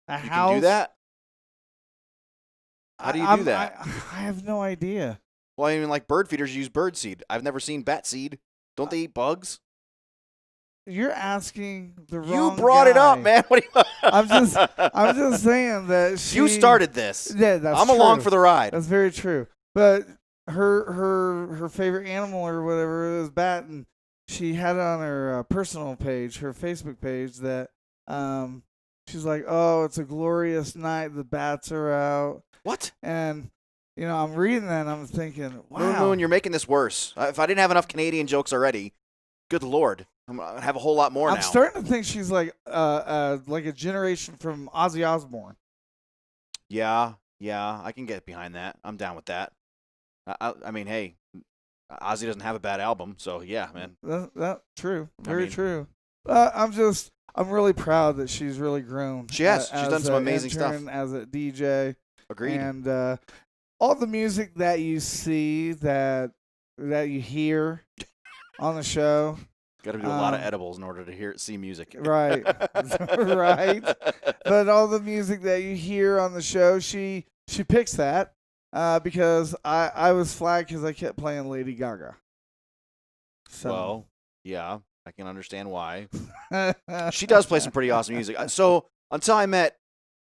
A You house. can do that? How do you do that? I have no idea. Well, I mean, like bird feeders use bird seed. I've never seen bat seed. Don't they eat bugs? You're asking the wrong You brought it guy. up, man. What are you I'm just saying that You started this. Yeah, that's I'm along true. for the ride. That's very true. But her favorite animal or whatever is bat, and she had it on her personal page, her Facebook page, that she's like, oh, it's a glorious night. The bats are out. What? And I'm reading that and I'm thinking, wow. Moon, you're making this worse. If I didn't have enough Canadian jokes already, good Lord, I'm gonna have a whole lot more now. I'm starting to think she's like a generation from Ozzy Osbourne. Yeah, I can get behind that. I'm down with that. I mean, hey, Ozzy doesn't have a bad album, so yeah, man. That's true. Very true. I'm really proud that she's really grown. She has. She's done some amazing stuff. As a DJ. Agreed. And all the music that you see, that you hear on the show. Got to do a lot of edibles in order to see music. Right. Right. But all the music that you hear on the show, she picks that because I was flagged because I kept playing Lady Gaga. So. Well, yeah, I can understand why. She does play some pretty awesome music. So until I met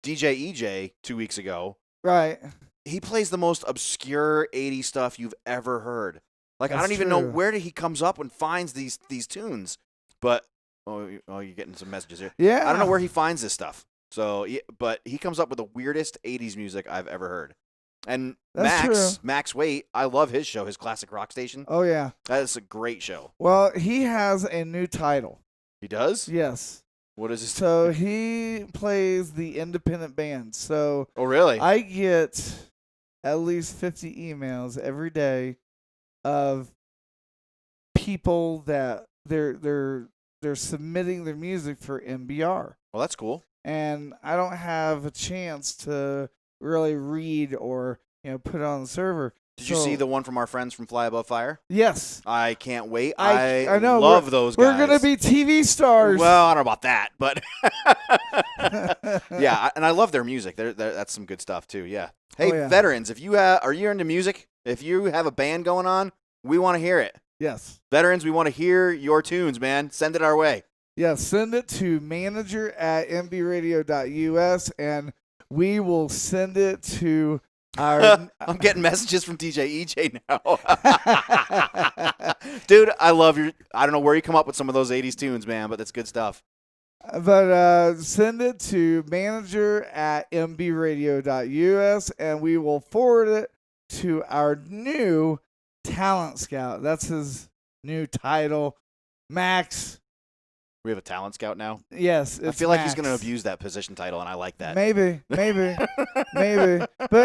DJ EJ 2 weeks ago, right, he plays the most obscure 80s stuff you've ever heard. Like, That's I don't even know true. where he comes up and finds these tunes. But you're getting some messages here. Yeah. I don't know where he finds this stuff. So, yeah, but he comes up with the weirdest 80s music I've ever heard. And That's Max Waite, I love his show, his classic rock station. Oh yeah, That's a great show. well, he has a new title. He does? Yes. What is his? So he plays the independent band. So Oh, really? I get at least 50 emails every day of people that they're submitting their music for MBR. Well, that's cool. And I don't have a chance to really read or put it on the server. Did you see the one from our friends from Fly Above Fire? Yes. I can't wait. I know. Love those guys. We're gonna be TV stars. Well, I don't know about that, but yeah, and I love their music. That's some good stuff too. Yeah. Hey, Oh, yeah. veterans, if you are you into music? If you have a band going on, we want to hear it. Yes. Veterans, we want to hear your tunes, man. Send it our way. Yeah, send it to manager@mbradio.us and we will send it to our. I'm getting messages from DJ EJ now. Dude, I love your. I don't know where you come up with some of those 80s tunes, man, but that's good stuff. But send it to manager@mbradio.us and we will forward it to our new talent scout. That's his new title, Max. We have a talent scout now. Yes, I it's feel like he's Max. going to abuse that position title, and I like that. Maybe. But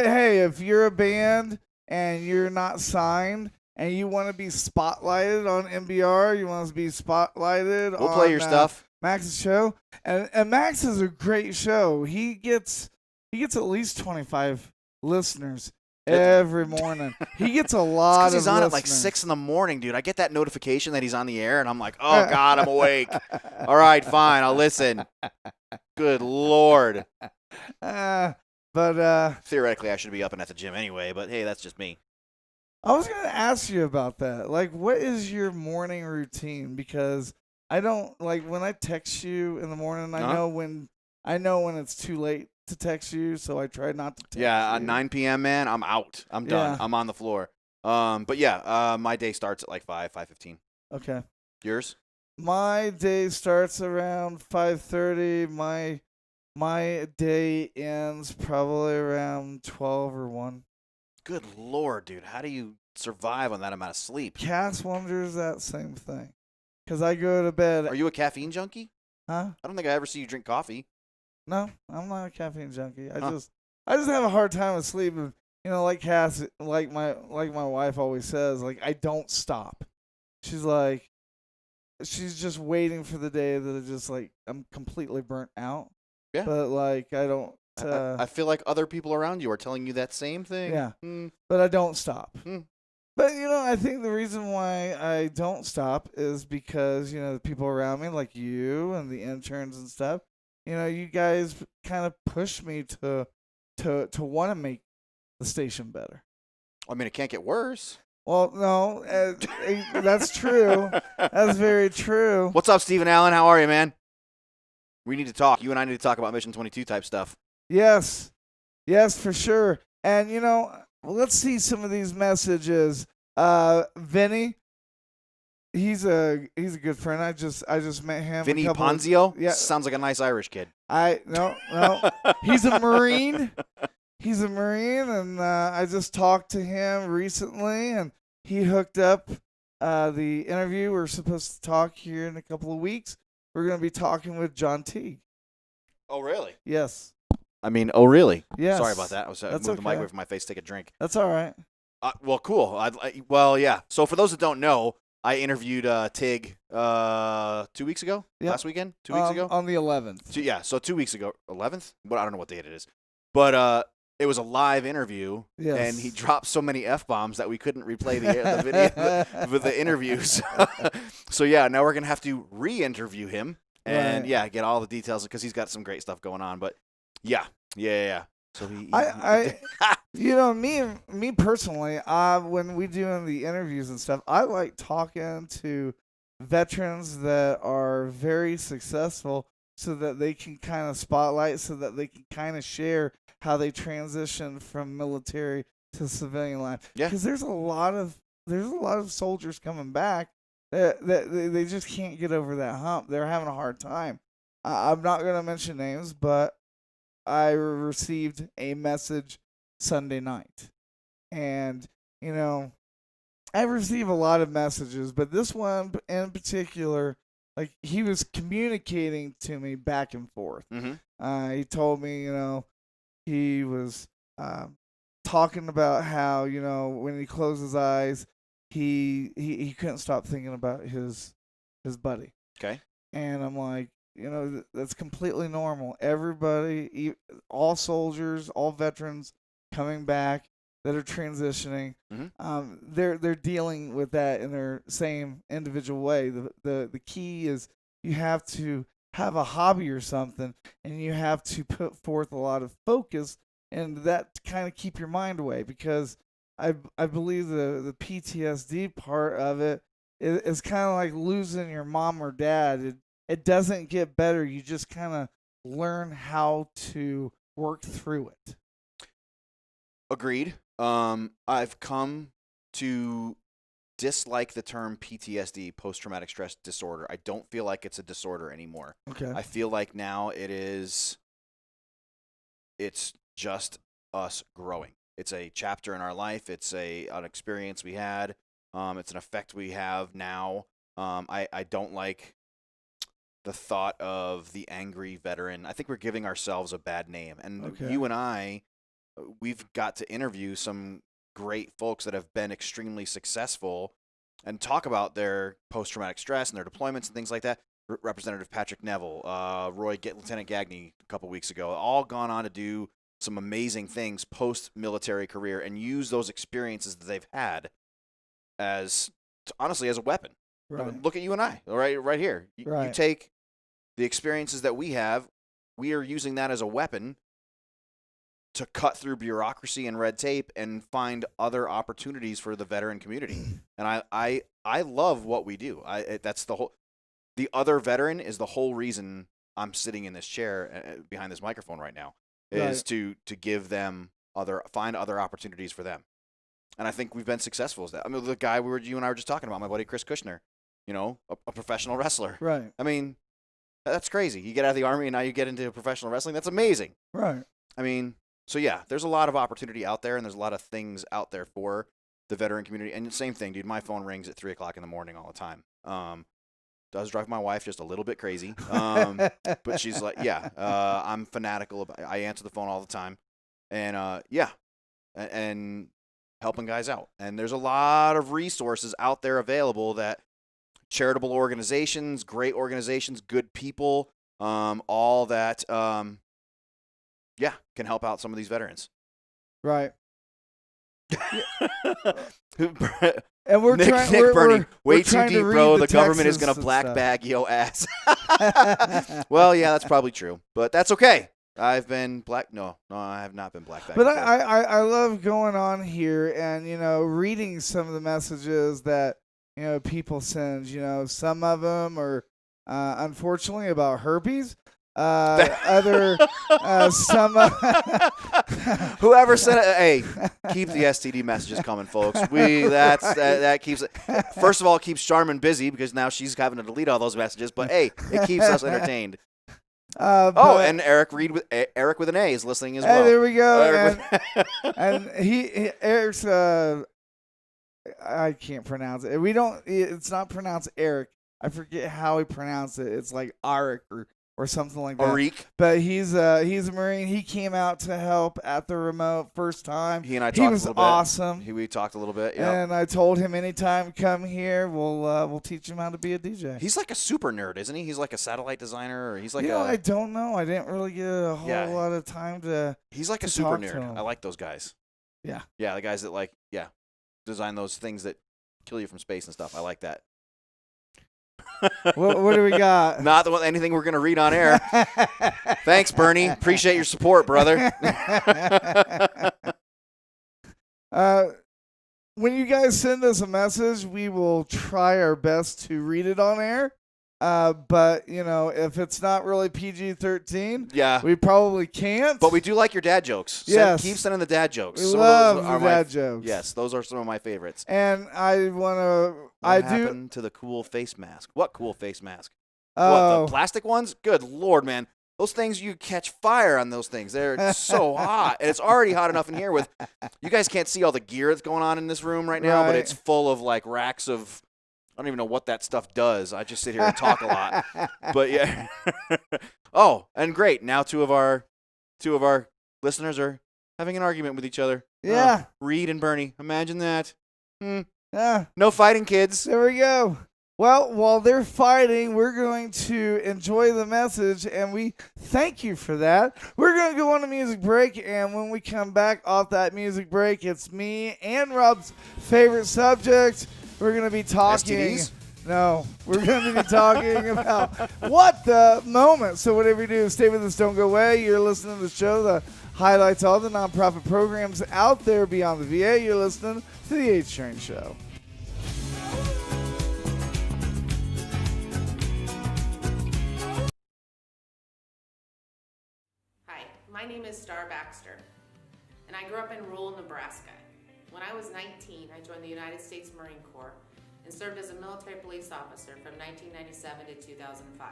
hey, if you're a band and you're not signed and you want to be spotlighted on MBR, you want to be spotlighted We'll on play your stuff. Max's show. And Max is a great show. He gets at least 25 listeners every morning. He gets a lot of he's on listeners. at like 6 in the morning, dude. I get that notification that he's on the air, and I'm like, oh, God, I'm awake. All right, fine, I'll listen. Good Lord. But theoretically, I should be up and at the gym anyway, but hey, that's just me. I was going to ask you about that. Like, what is your morning routine? Because I don't, like, when I text you in the morning, I know when it's too late to text you, so I try not to text you. At 9 p.m., man, I'm out. I'm done. Yeah. I'm on the floor. But yeah, my day starts at like 5:15. Okay. Yours? My day starts around 5:30. My day ends probably around 12 or 1. Good Lord, dude. How do you survive on that amount of sleep? Cass wonders that same thing. Because I go to bed. Are you a caffeine junkie? Huh? I don't think I ever see you drink coffee. No, I'm not a caffeine junkie. I just have a hard time with sleep. And, you know, like Cass, like my wife always says, like, I don't stop. She's just waiting for the day that it's just like I'm completely burnt out. Yeah. But like I don't. I feel like other people around you are telling you that same thing. Yeah. But I don't stop. Mm. But you know, I think the reason why I don't stop is because you know the people around me, like you and the interns and stuff. You know, you guys kind of push me to want to make the station better. I mean, it can't get worse. Well, no, that's true. That's very true. What's up, Stephen Allen? How are you, man? We need to talk. You and I need to talk about Mission 22 type stuff. Yes, for sure. And you know, let's see some of these messages. Vinny, he's a good friend. I just met him. Vinny Ponzio? Yeah, sounds like a nice Irish kid. No. He's a Marine. He's a Marine, and I just talked to him recently, and he hooked up the interview. We're supposed to talk here in a couple of weeks. We're going to be talking with John Teague. Oh, really? Yes. I mean, oh, really? Yes. Sorry about that. I was moving the mic okay. away from my face to take a drink. That's all right. Well, cool. Well, yeah. So for those that don't know, I interviewed Tig 2 weeks ago? Yep. Last weekend? 2 weeks ago? On the 11th. So 2 weeks ago. 11th? But I don't know what date it is. But it was a live interview, Yes. and he dropped so many F-bombs that we couldn't replay the video with the interviews. So, yeah, now we're going to have to re-interview him and, Right. yeah, get all the details because he's got some great stuff going on. But, yeah. So you know, me personally, when we do the interviews and stuff, I like talking to veterans that are very successful so that they can kind of spotlight, so that they can kind of share how they transition from military to civilian life. Yeah. Because there's a lot of soldiers coming back that they just can't get over that hump. They're having a hard time. I'm not going to mention names, but I received a message Sunday night. And, you know, I receive a lot of messages, but this one in particular, like, he was communicating to me back and forth. Mm-hmm. He told me, you know, he was talking about how, you know, when he closed his eyes, he couldn't stop thinking about his buddy. Okay. And I'm like, you know, that's completely normal. Everybody, all soldiers, all veterans coming back that are transitioning, they're dealing with that in their same individual way. The key is you have to have a hobby or something, and you have to put forth a lot of focus, and that to kind of keep your mind away, because I believe the PTSD part of it is kind of like losing your mom or dad. It doesn't get better. You just kind of learn how to work through it. Agreed. I've come to dislike the term PTSD, post-traumatic stress disorder. I don't feel like it's a disorder anymore. Okay. I feel like now it's just us growing. It's a chapter in our life. It's an experience we had. It's an effect we have now. I don't like the thought of the angry veteran. I think we're giving ourselves a bad name. And Okay. you and I, we've got to interview some great folks that have been extremely successful and talk about their post-traumatic stress and their deployments and things like that. Representative Patrick Neville, Lieutenant Gagney a couple weeks ago, all gone on to do some amazing things post-military career and use those experiences that they've had as, honestly, as a weapon. Right. Look at you and I, right here. You Right. take the experiences that we have, we are using that as a weapon to cut through bureaucracy and red tape and find other opportunities for the veteran community. And I love what we do. That's the whole. The other veteran is the whole reason I'm sitting in this chair behind this microphone right now, is to give them find other opportunities for them. And I think we've been successful as that. I mean, the guy you and I were just talking about, my buddy Chris Kushner, a professional wrestler. Right. I mean, that's crazy. You get out of the Army and now you get into professional wrestling. That's amazing. Right. I mean, so yeah, there's a lot of opportunity out there, and there's a lot of things out there for the veteran community. And same thing, dude. My phone rings at 3 o'clock in the morning all the time. Does drive my wife just a little bit crazy. But she's like, I'm fanatical about it. I answer the phone all the time. And and helping guys out. And there's a lot of resources out there available that charitable organizations, great organizations, good people, all that, can help out some of these veterans. Right. And we're Nick trying. Bernie, way we're too trying deep, to read bro. the The government is texts going to and black stuff. bag yo ass. Well, yeah, that's probably true, but that's okay. I've been black. No, I have not been black bagged. But before. I love going on here and reading some of the messages that people send. Some of them are unfortunately about herpes. Other some whoever sent it. Hey, keep the STD messages coming, folks. That keeps it. First of all, it keeps Charmin busy because now she's having to delete all those messages. But hey, it keeps us entertained. And Eric with an A is listening as well. There we go. And Eric's I can't pronounce it. It's not pronounced Eric. I forget how he pronounced it. It's like Arik or something like that. Arik. But he's a Marine. He came out to help at the remote first time. He and I talked He was a little awesome. bit. We talked a little bit. Yep. And I told him anytime come here, we'll teach him how to be a DJ. He's like a super nerd, isn't he? He's like a satellite designer, or he's like I don't know. I didn't really get a whole lot of time to. He's like to a super talk to nerd. him. I like those guys. Yeah. Yeah, the guys that design those things that kill you from space and stuff. I like that. What do we got? Not anything we're going to read on air. Thanks, Bernie. Appreciate your support, brother. When you guys send us a message, we will try our best to read it on air. But if it's not really PG-13, we probably can't. But we do like your dad jokes. Yes. Keep sending the dad jokes. We Some love of those the are dad jokes. Yes, those are some of my favorites. And I want to. What happened to the cool face mask? What cool face mask? What, Oh. the plastic ones? Good Lord, man. Those things, you catch fire on those things. They're so hot. And it's already hot enough in here with, you guys can't see all the gear that's going on in this room right now, but Right. it's full of like racks of, I don't even know what that stuff does. I just sit here and talk a lot. But yeah. Oh, and great. Now two of our listeners are having an argument with each other. Yeah. Reed and Bernie. Imagine that. Yeah. No fighting, kids. There we go. Well, while they're fighting, we're going to enjoy the message, and we thank you for that. We're going to go on a music break, and when we come back off that music break, it's me and Rob's favorite subject. We're going to be talking. STDs? No, we're going to be talking about what the moment. So whatever you do, stay with us, don't go away. You're listening to the show that highlights all the nonprofit programs out there beyond the VA. You're listening to the HTrain Show. Hi, my name is Star Baxter, and I grew up in rural Nebraska. When I was 19, I joined the United States Marine Corps and served as a military police officer from 1997 to 2005.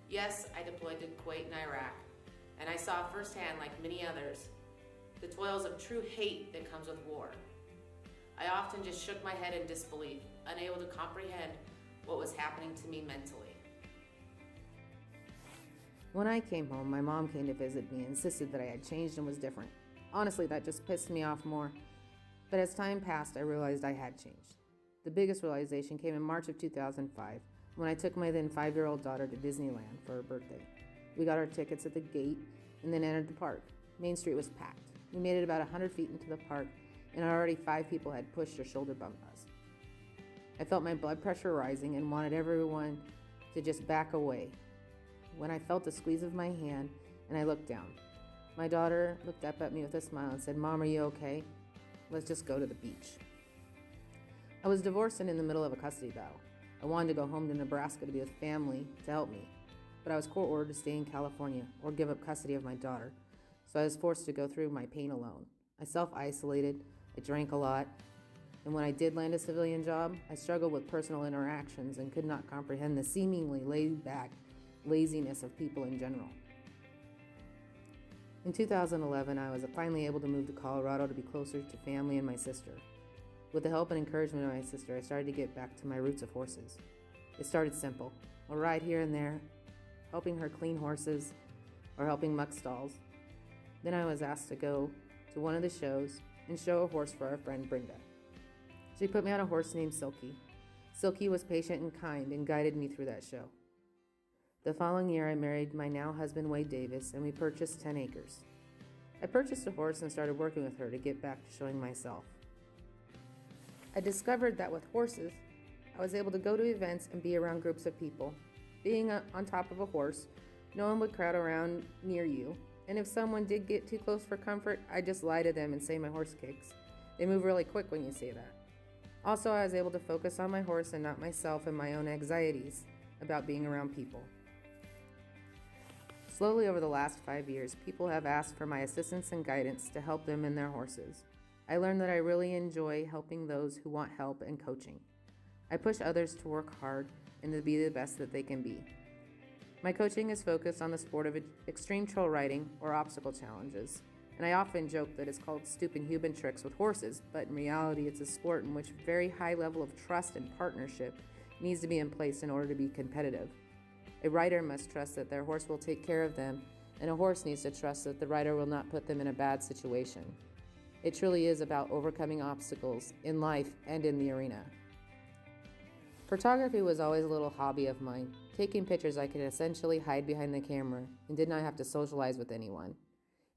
Yes, I deployed to Kuwait and Iraq, and I saw firsthand, like many others, the toils of true hate that comes with war. I often just shook my head in disbelief, unable to comprehend what was happening to me mentally. When I came home, my mom came to visit me and insisted that I had changed and was different. Honestly, that just pissed me off more. But as time passed, I realized I had changed. The biggest realization came in March of 2005 when I took my then 5-year-old daughter to Disneyland for her birthday. We got our tickets at the gate and then entered the park. Main Street was packed. We made it about 100 feet into the park, and already 5 people had pushed or shoulder bumped us. I felt my blood pressure rising and wanted everyone to just back away when I felt a squeeze of my hand and I looked down. My daughter looked up at me with a smile and said, "Mom, are you okay? Let's just go to the beach." I was divorced and in the middle of a custody battle. I wanted to go home to Nebraska to be with family to help me, but I was court ordered to stay in California or give up custody of my daughter, so I was forced to go through my pain alone. I self-isolated, I drank a lot, and when I did land a civilian job, I struggled with personal interactions and could not comprehend the seemingly laid-back laziness of people in general. In 2011, I was finally able to move to Colorado to be closer to family and my sister. With the help and encouragement of my sister, I started to get back to my roots of horses. It started simple, a ride here and there, helping her clean horses or helping muck stalls. Then I was asked to go to one of the shows and show a horse for our friend Brenda. She put me on a horse named Silky. Silky was patient and kind and guided me through that show. The following year, I married my now husband, Wade Davis, and we purchased 10 acres. I purchased a horse and started working with her to get back to showing myself. I discovered that with horses, I was able to go to events and be around groups of people. Being on top of a horse, no one would crowd around near you, and if someone did get too close for comfort, I'd just lie to them and say my horse kicks. They move really quick when you say that. Also, I was able to focus on my horse and not myself and my own anxieties about being around people. Slowly over the last 5 years, people have asked for my assistance and guidance to help them in their horses. I learned that I really enjoy helping those who want help and coaching. I push others to work hard and to be the best that they can be. My coaching is focused on the sport of extreme trail riding or obstacle challenges, and I often joke that it's called stupid human tricks with horses, but in reality it's a sport in which a very high level of trust and partnership needs to be in place in order to be competitive. A rider must trust that their horse will take care of them, and a horse needs to trust that the rider will not put them in a bad situation. It truly is about overcoming obstacles in life and in the arena. Photography was always a little hobby of mine. Taking pictures, I could essentially hide behind the camera and did not have to socialize with anyone.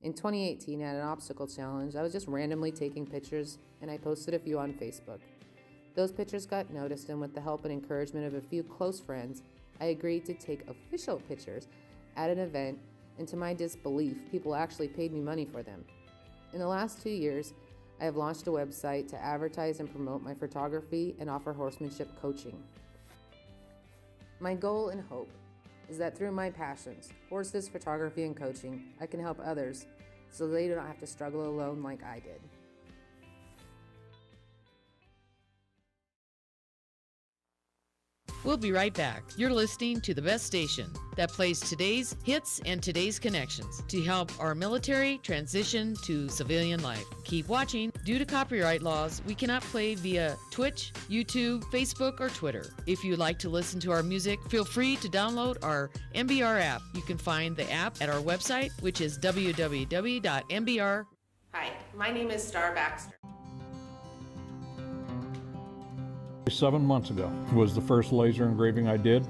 In 2018, at an obstacle challenge, I was just randomly taking pictures and I posted a few on Facebook. Those pictures got noticed, and with the help and encouragement of a few close friends, I agreed to take official pictures at an event, and to my disbelief, people actually paid me money for them. In the last 2 years, I have launched a website to advertise and promote my photography and offer horsemanship coaching. My goal and hope is that through my passions, horses, photography, and coaching, I can help others so they do not have to struggle alone like I did. We'll be right back. You're listening to the best station that plays today's hits and today's connections to help our military transition to civilian life. Keep watching. Due to copyright laws, we cannot play via Twitch, YouTube, Facebook, or Twitter. If you'd like to listen to our music, feel free to download our MBR app. You can find the app at our website, which is www.mbr. Hi, my name is Star Baxter. 7 months ago was the first laser engraving I did.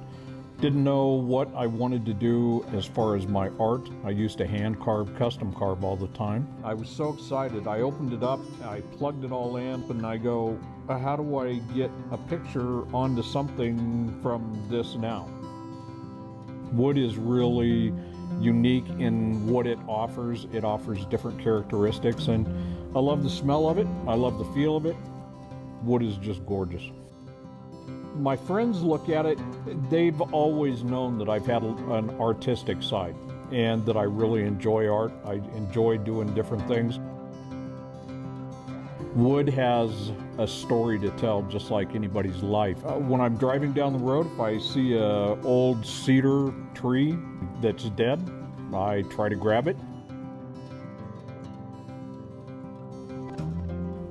Didn't know what I wanted to do as far as my art. I used to hand carve, custom carve all the time. I was so excited. I opened it up, I plugged it all in, and I go, how do I get a picture onto something from this now? Wood is really unique in what it offers. It offers different characteristics, and I love the smell of it. I love the feel of it. Wood is just gorgeous. My friends look at it, they've always known that I've had an artistic side and that I really enjoy art. I enjoy doing different things. Wood has a story to tell, just like anybody's life. When I'm driving down the road, if I see an old cedar tree that's dead, I try to grab it.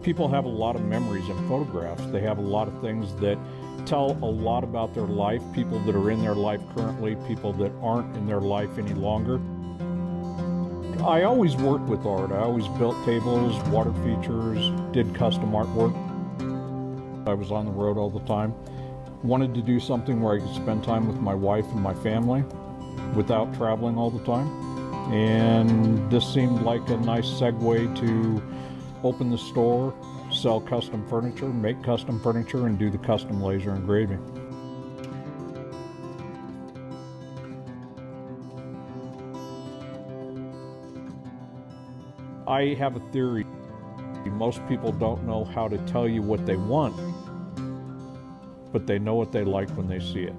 People have a lot of memories in photographs. They have a lot of things that tell a lot about their life, people that are in their life currently, people that aren't in their life any longer. I always worked with art. I always built tables, water features, did custom artwork. I was on the road all the time. Wanted to do something where I could spend time with my wife and my family without traveling all the time. And this seemed like a nice segue to open the store, sell custom furniture, make custom furniture, and do the custom laser engraving. I have a theory. Most people don't know how to tell you what they want, but they know what they like when they see it.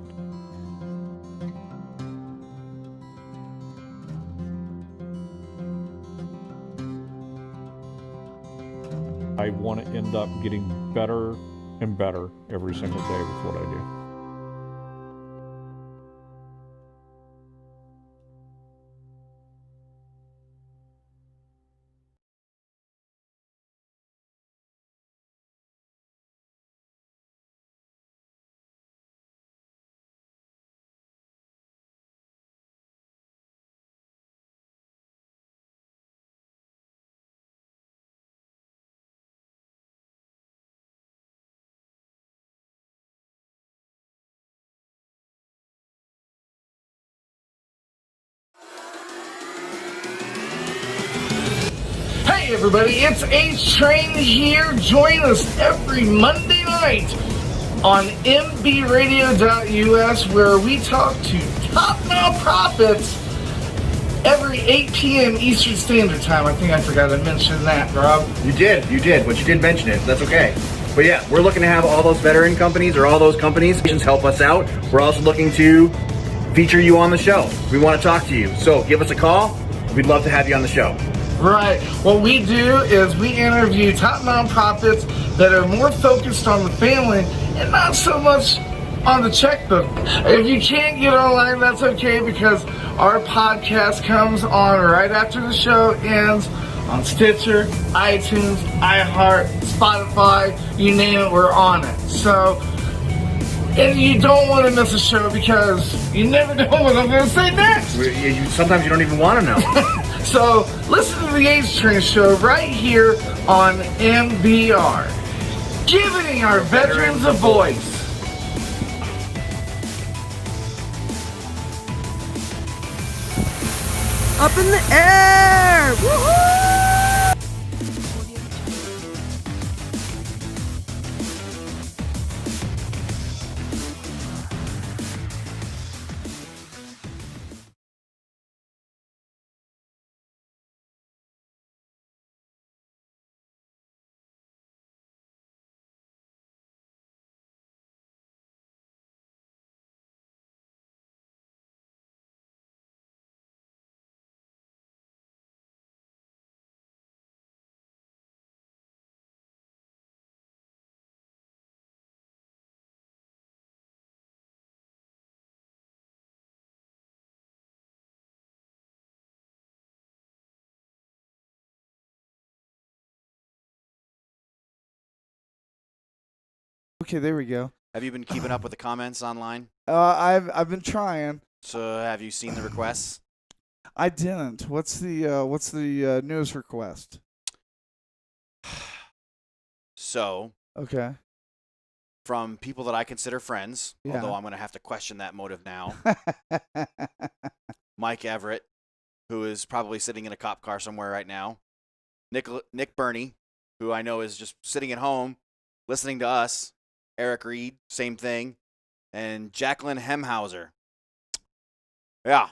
I want to end up getting better and better every single day with what I do. Hey everybody, it's HTrain here. Join us every Monday night on mbradio.us where we talk to top nonprofits every 8 p.m. Eastern Standard Time. I think I forgot to mention that, Rob. You did, but you did mention it. That's okay. But yeah, we're looking to have all those veteran companies or all those companies help us out. We're also looking to feature you on the show. We want to talk to you. So give us a call. We'd love to have you on the show. Right. What we do is we interview top nonprofits that are more focused on the family and not so much on the checkbook. If you can't get online, that's okay because our podcast comes on right after the show ends on Stitcher, iTunes, iHeart, Spotify, you name it, we're on it. So, and you don't want to miss a show because you never know what I'm going to say next. Sometimes you don't even want to know. So, listen to the HTrain show right here on MBR, giving our veterans a voice. Up in the air! Woohoo! Okay, there we go. Have you been keeping up with the comments online? I've been trying. So have you seen the requests? I didn't. What's the news request? So Okay. from people that I consider friends, Yeah. although I'm going to have to question that motive now. Mike Everett, who is probably sitting in a cop car somewhere right now. Nick Burney, who I know is just sitting at home listening to us. Eric Reed, same thing. And Jacqueline Hemhauser. Yeah,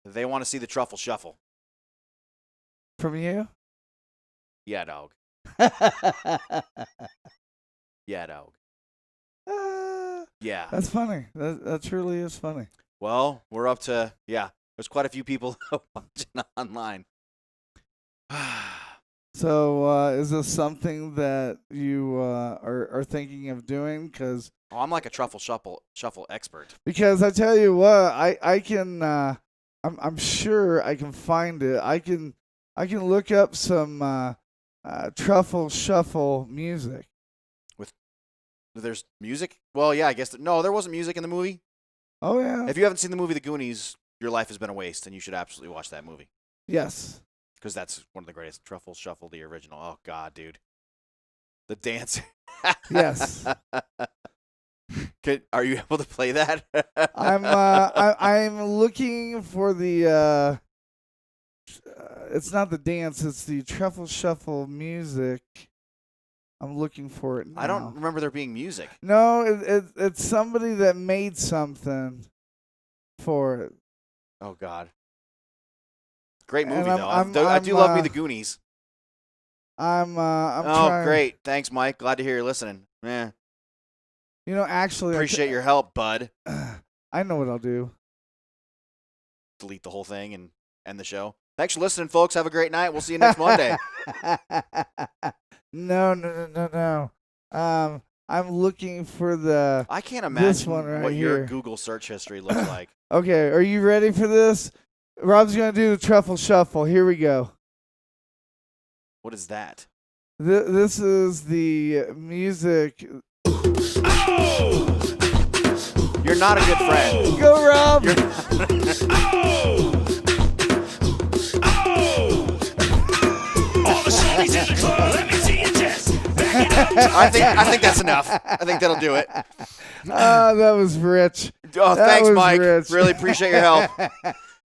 they want to see the truffle shuffle. From you? Yeah, dog. Yeah, dog. Yeah. That's funny. That truly is funny. Well, we're up to, there's quite a few people watching online. So, is this something that you are thinking of doing? I'm like a truffle shuffle expert. Because I tell you what, I can I'm sure I can find it. I can look up some truffle shuffle music. There's music? Well, yeah, I guess. No, there wasn't music in the movie. Oh yeah. If you haven't seen the movie The Goonies, your life has been a waste, and you should absolutely watch that movie. Yes. because that's one of the greatest. Truffle Shuffle, the original. Oh God, dude, the dance. Yes. Are you able to play that? I'm looking for the. It's not the dance. It's the Truffle Shuffle music. I'm looking for it now. I don't remember there being music. No, it's somebody that made something for it. Oh God. Great movie And though. I do love me the Goonies. I'm Oh, trying. great. Thanks, Mike. Glad to hear you're listening. Yeah. You know, actually, Appreciate your help, bud. I know what I'll do. Delete the whole thing and end the show. Thanks for listening, folks. Have a great night. We'll see you next Monday. No. I'm looking for the. I can't this imagine one right what here. your Google search history looks like. Okay, are you ready for this? Rob's gonna do the Truffle Shuffle. Here we go. What is that? This is the music. You're not a good friend. Go, Rob. I think that's enough. I think that'll do it. That was rich. Oh, That thanks, was Mike. rich. Really appreciate your help.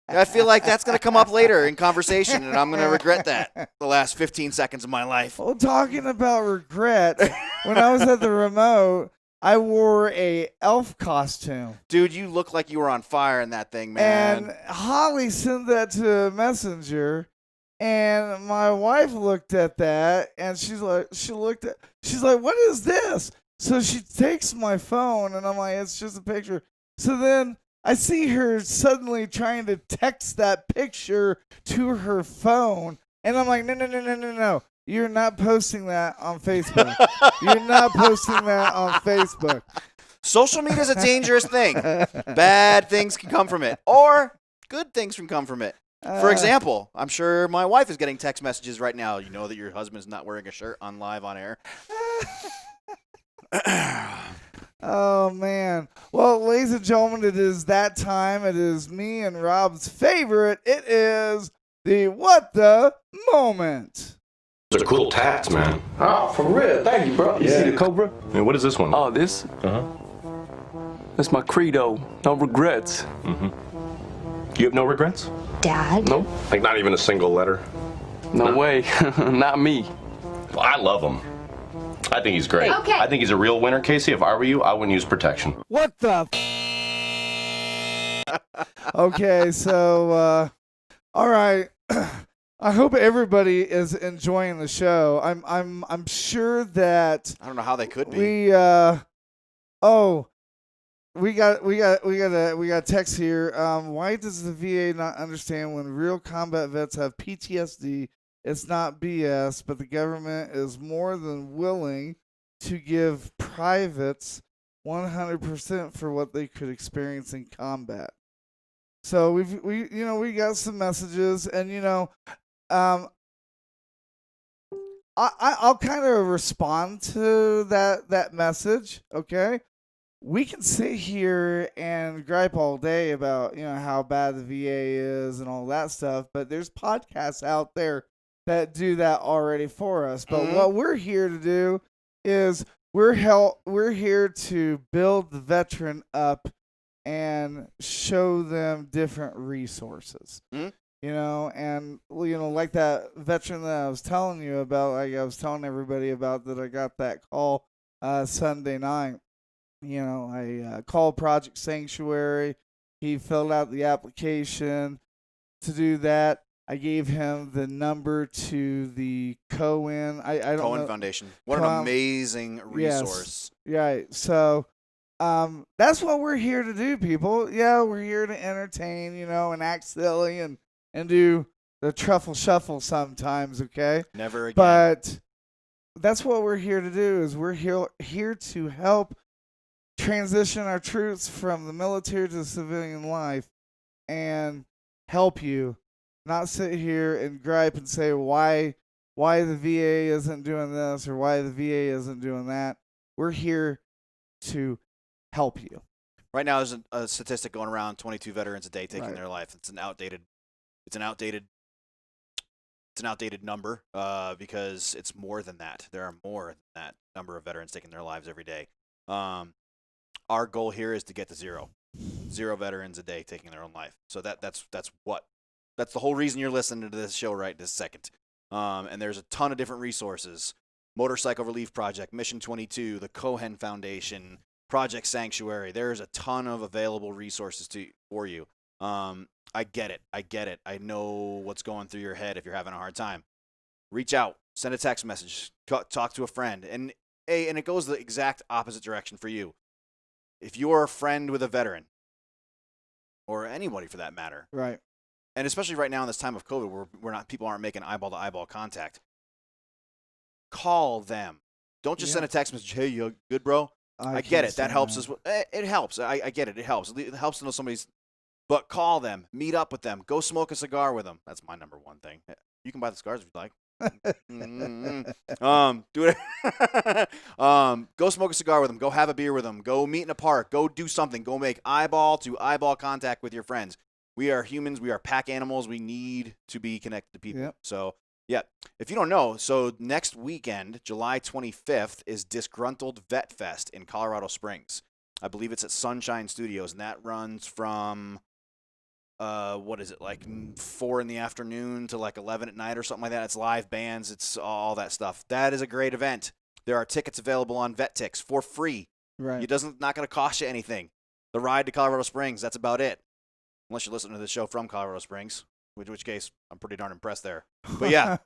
I feel like that's going to come up later in conversation, and I'm going to regret that the last 15 seconds of my life. Well, talking about regret, when I was at the remote, I wore a elf costume. Dude, you look like you were on fire in that thing, man. And Holly sent that to Messenger, and my wife looked at that, and she's like, what is this? So she takes my phone, and I'm like, it's just a picture. So then I see her suddenly trying to text that picture to her phone, and I'm like, no. You're not posting that on Facebook. You're not posting that on Facebook. Social media is a dangerous thing. Bad things can come from it, or good things can come from it. For example, I'm sure my wife is getting text messages right now. You know that your husband's not wearing a shirt on live on air. Oh, man. Well, ladies and gentlemen, it is that time. It is me and Rob's favorite. It is the What the Moment. Those are cool tats, man. Oh, for real. Thank you, bro. You see the Cobra? And what is this one? Oh, this? That's my credo. No regrets. You have no regrets? Dad? Nope. Like not even a single letter? No way. Not me. Well, I love him. I think he's great. Okay. I think he's a real winner, Casey. If I were you, I wouldn't use protection. What the? Okay, so, all right. I hope everybody is enjoying the show. I'm sure that I don't know how they could be. we got a text here. Why does the VA not understand when real combat vets have PTSD? It's not BS, but the government is more than willing to give privates 100% for what they could experience in combat. So we got some messages, and I'll kind of respond to that message. Okay, we can sit here and gripe all day about how bad the VA is and all that stuff, but there's podcasts out there that do that already for us. But what we're here to do is we're here to build the veteran up and show them different resources. And like that veteran that I was telling you about, like I was telling everybody about, that I got that call Sunday night. I called Project Sanctuary. He filled out the application. To do that, I gave him the number to the Cohen. I don't Cohen know. Foundation. What an amazing resource. Yes. Right. So that's what we're here to do, people. Yeah, we're here to entertain, and act silly and do the Truffle Shuffle sometimes, okay? Never again. But that's what we're here to do, is we're here to help transition our troops from the military to civilian life and help you. Not sit here and gripe and say why the VA isn't doing this or why the VA isn't doing that. We're here to help you. Right now, there's a statistic going around: 22 veterans a day taking their life. It's an outdated it's an outdated number because it's more than that. There are more than that number of veterans taking their lives every day. Our goal here is to get to 0 veterans a day taking their own life. So that's the whole reason you're listening to this show right this second. And there's a ton of different resources. Motorcycle Relief Project, Mission 22, the Cohen Foundation, Project Sanctuary. There's a ton of available resources for you. I get it. I know what's going through your head if you're having a hard time. Reach out, send a text message, talk to a friend. And it goes the exact opposite direction for you. If you're a friend with a veteran, or anybody for that matter, right? And especially right now in this time of COVID, where people aren't making eyeball-to-eyeball contact, call them. Don't just send a text message. Hey, you good, bro? I get it. That helps us. It helps. I get it. It helps. It helps to know somebody's. But call them. Meet up with them. Go smoke a cigar with them. That's my number one thing. You can buy the cigars if you'd like. Do it. Go smoke a cigar with them. Go have a beer with them. Go meet in a park. Go do something. Go make eyeball-to-eyeball contact with your friends. We are humans. We are pack animals. We need to be connected to people. Yep. So, yeah. If you don't know, so next weekend, July 25th, is Disgruntled Vet Fest in Colorado Springs. I believe it's at Sunshine Studios, and that runs from, what is it, like 4 in the afternoon to like 11 at night or something like that. It's live bands. It's all that stuff. That is a great event. There are tickets available on VetTix for free. Right. It not going to cost you anything. The ride to Colorado Springs, that's about it. Unless you're listening to the show from Colorado Springs, in which case I'm pretty darn impressed there. But yeah,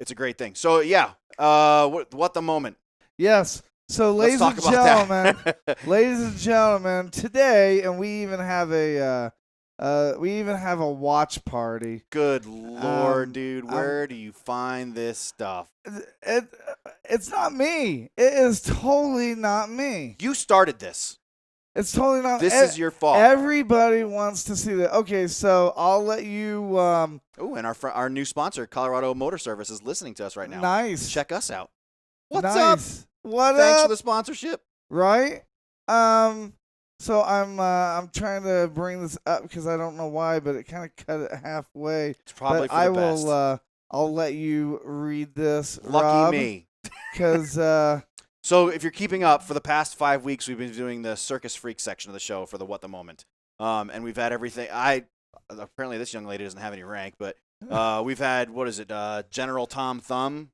it's a great thing. So yeah, what the moment? Yes. So ladies and gentlemen, today, and we even have a watch party. Good Lord, dude, where do you find this stuff? It's not me. It is totally not me. You started this. It's totally not. This is your fault. Everybody wants to see that. Okay, so I'll let you. Oh, and our new sponsor, Colorado Motor Service, is listening to us right now. Nice. Check us out. What's nice. up? What Thanks up? for the sponsorship. Right. So I'm trying to bring this up because I don't know why, but it kind of cut it halfway. It's probably but for the best. I'll let you read this. Lucky Rob, me. Because. So if you're keeping up, for the past 5 weeks, we've been doing the Circus Freak section of the show for the What the Moment. And we've had everything. Apparently this young lady doesn't have any rank, but we've had, General Tom Thumb.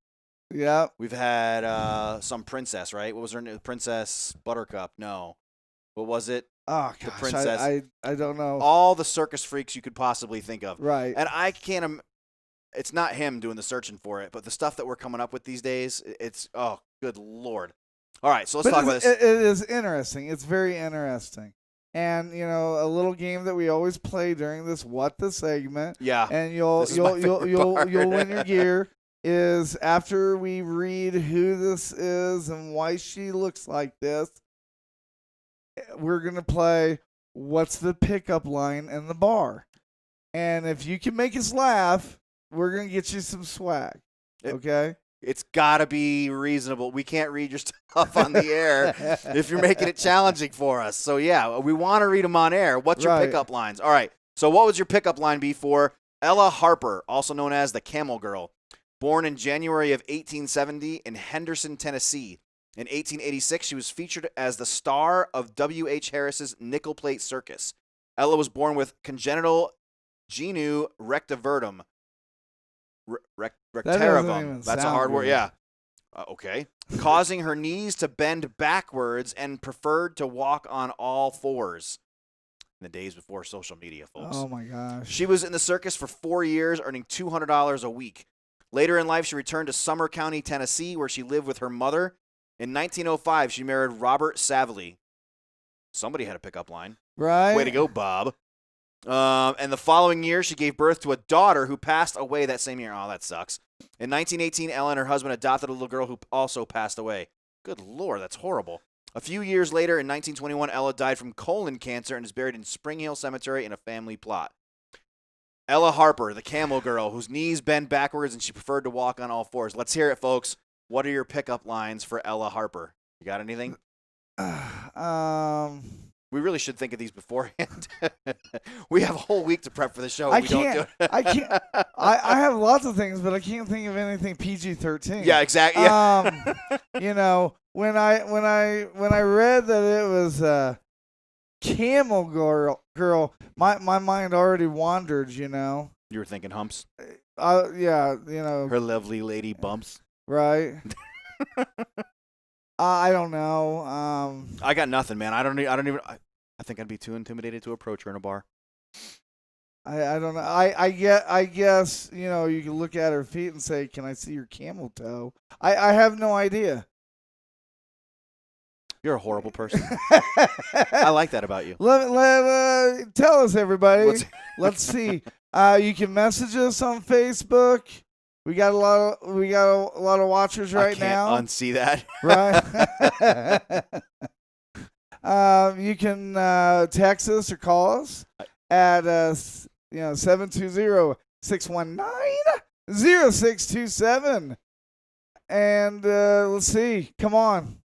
Yeah. We've had some princess, right? What was her name? Princess Buttercup. No. What was it? Oh, the gosh, princess. I don't know. All the circus freaks you could possibly think of. Right. And I can't. It's not him doing the searching for it, but the stuff that we're coming up with these days, oh, good Lord. All right, so let's talk about this. It is interesting. It's very interesting. And, a little game that we always play during this What the segment. Yeah. And you'll win your gear is after we read who this is and why she looks like this, we're going to play What's the Pickup Line in the Bar. And if you can make us laugh, we're going to get you some swag. Okay? It's got to be reasonable. We can't read your stuff on the air if you're making it challenging for us. So, yeah, we want to read them on air. What's your pickup lines? All right. So what would your pickup line be for Ella Harper, also known as the Camel Girl, born in January of 1870 in Henderson, Tennessee. In 1886, she was featured as the star of W.H. Harris's Nickel Plate Circus. Ella was born with congenital genu rectivertum. Rectaravum. That's a hard word. Yeah. Okay. Causing her knees to bend backwards and preferred to walk on all fours. In the days before social media, folks. Oh, my gosh. She was in the circus for 4 years, earning $200 a week. Later in life, she returned to Summer County, Tennessee, where she lived with her mother. In 1905, she married Robert Savely. Somebody had a pickup line. Right. Way to go, Bob. And the following year, she gave birth to a daughter who passed away that same year. Oh, that sucks. In 1918, Ella and her husband adopted a little girl who also passed away. Good Lord, that's horrible. A few years later, in 1921, Ella died from colon cancer and is buried in Spring Hill Cemetery in a family plot. Ella Harper, the Camel Girl, whose knees bend backwards and she preferred to walk on all fours. Let's hear it, folks. What are your pickup lines for Ella Harper? You got anything? We really should think of these beforehand. We have a whole week to prep for the show. I we can't. Don't do it. I can't. I have lots of things, but I can't think of anything PG-13. Yeah, exactly. Yeah. You know, when I read that it was Camel Girl, my mind already wandered. You know. You were thinking humps. Yeah. You know. Her lovely lady bumps. Right. I don't know. I got nothing, man. I don't even. I think I'd be too intimidated to approach her in a bar. I don't know. I guess you know you can look at her feet and say, "Can I see your camel toe?" I have no idea. You're a horrible person. I like that about you. Tell us, everybody. Let's see. You can message us on Facebook. We got a lot of watchers right now. I can't unsee that. Right. You can text us or call us at 720-619-0627. And let's see. Come on.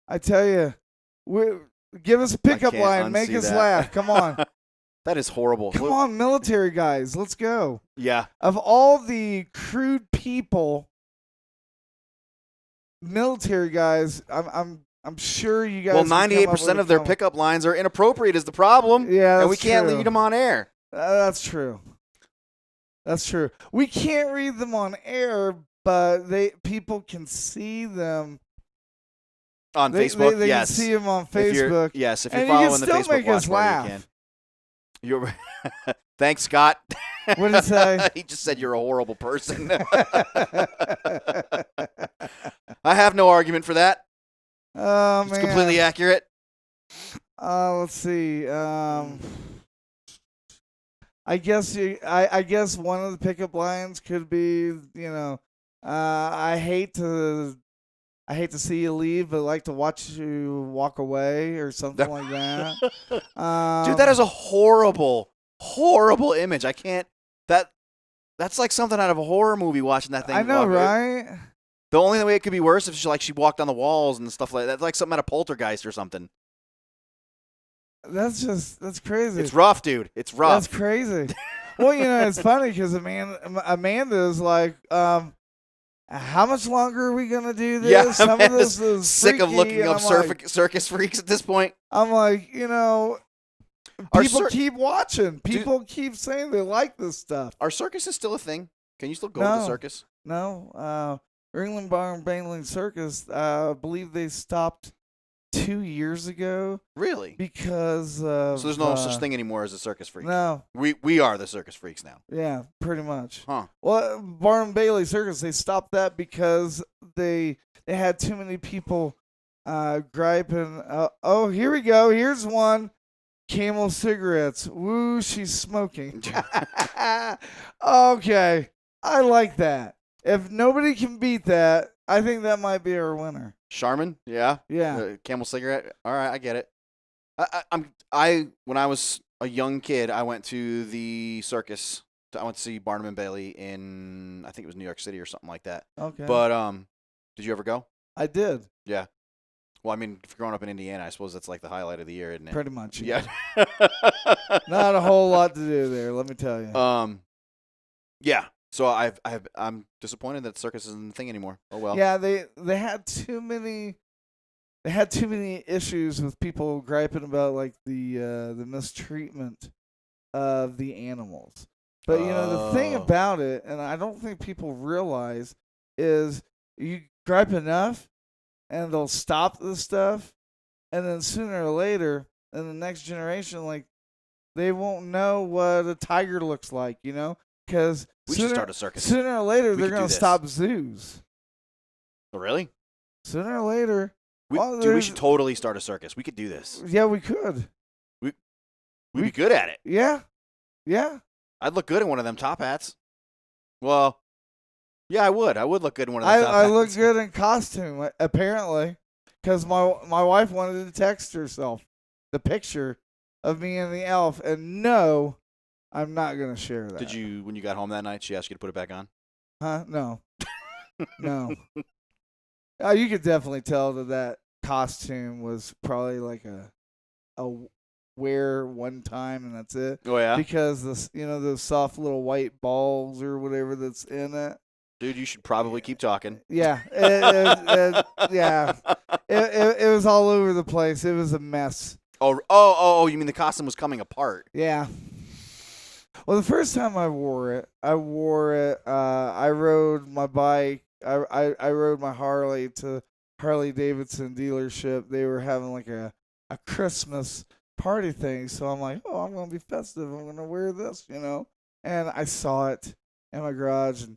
I tell you, give us a pickup line. Make us laugh. Come on. That is horrible. Come on, military guys. Let's go. Yeah. Of all the crude people, military guys, I'm sure you guys. Well, 98% of their pickup lines are inappropriate is the problem. Yeah, and we can't read them on air. That's true. That's true. We can't read them on air, but people can see them on Facebook. They yes, can see them on Facebook. If you're and following the you can Facebook still make us laugh. you can. You're Thanks, Scott. What did he say? He just said you're a horrible person. I have no argument for that. Oh, it's completely accurate. Let's see. I guess I guess one of the pickup lines could be, you know, I hate to see you leave, but like to watch you walk away or something like that. Dude, that is a horrible image. I can't. That's like something out of a horror movie. Watching that thing. I know, right? The only way it could be worse if she walked on the walls and stuff like that. Like something out of Poltergeist or something. That's crazy. It's rough, dude. It's rough. That's crazy. Well, you know, it's funny because Amanda's like, how much longer are we gonna do this? Yeah, Some of this is sick of freaky, looking up circus freaks at this point. I'm like, you know, people keep watching. People keep saying they like this stuff. Are circuses still a thing? Can you still go to the circus? No. Ringling Barn Bangling Circus, I believe they stopped 2 years ago. Really? Because so there's no such thing anymore as a circus freak. No. We are the circus freaks now. Yeah, pretty much. Huh. Well, Barn Bailey Circus, they stopped that because they had too many people griping. Oh, here we go. Here's one. Camel cigarettes. Woo, she's smoking. Okay. I like that. If nobody can beat that, I think that might be our winner. Charmin? Yeah. Yeah. Camel cigarette. All right, I get it. When I was a young kid, I went to the circus. I went to see Barnum and Bailey in, I think it was New York City or something like that. Okay. But did you ever go? I did. Yeah. Well, I mean, if you're growing up in Indiana, I suppose that's like the highlight of the year, isn't it? Pretty much. Yeah. Not a whole lot to do there, let me tell you. Yeah. So I'm disappointed that circus isn't a thing anymore. Oh well. Yeah, they had too many issues with people griping about like the mistreatment of the animals. But you know the thing about it, and I don't think people realize, is you gripe enough, and they'll stop the stuff, and then sooner or later, in the next generation, like they won't know what a tiger looks like, you know. Because we should start a circus. Sooner or later, they're going to stop zoos. Oh, really? Sooner or later. We should totally start a circus. We could do this. Yeah, we could. We'd be good at it. Yeah. Yeah. I'd look good in one of them top hats. Well, yeah, I would. I would look good in one of them top hats. I look good in costume, apparently. Because my wife wanted to text herself the picture of me and the elf. And no, I'm not going to share that. Did you, when you got home that night, she asked you to put it back on? Huh? No. No. You could definitely tell that costume was probably like a wear one time and that's it. Oh, yeah? Because those soft little white balls or whatever that's in it. Dude, you should probably keep talking. Yeah, yeah. It was all over the place. It was a mess. Oh! You mean the costume was coming apart? Yeah. Well, the first time I wore it. I rode my bike. I rode my Harley to Harley Davidson dealership. They were having like a Christmas party thing, so I'm like, oh, I'm gonna be festive. I'm gonna wear this, And I saw it in my garage, and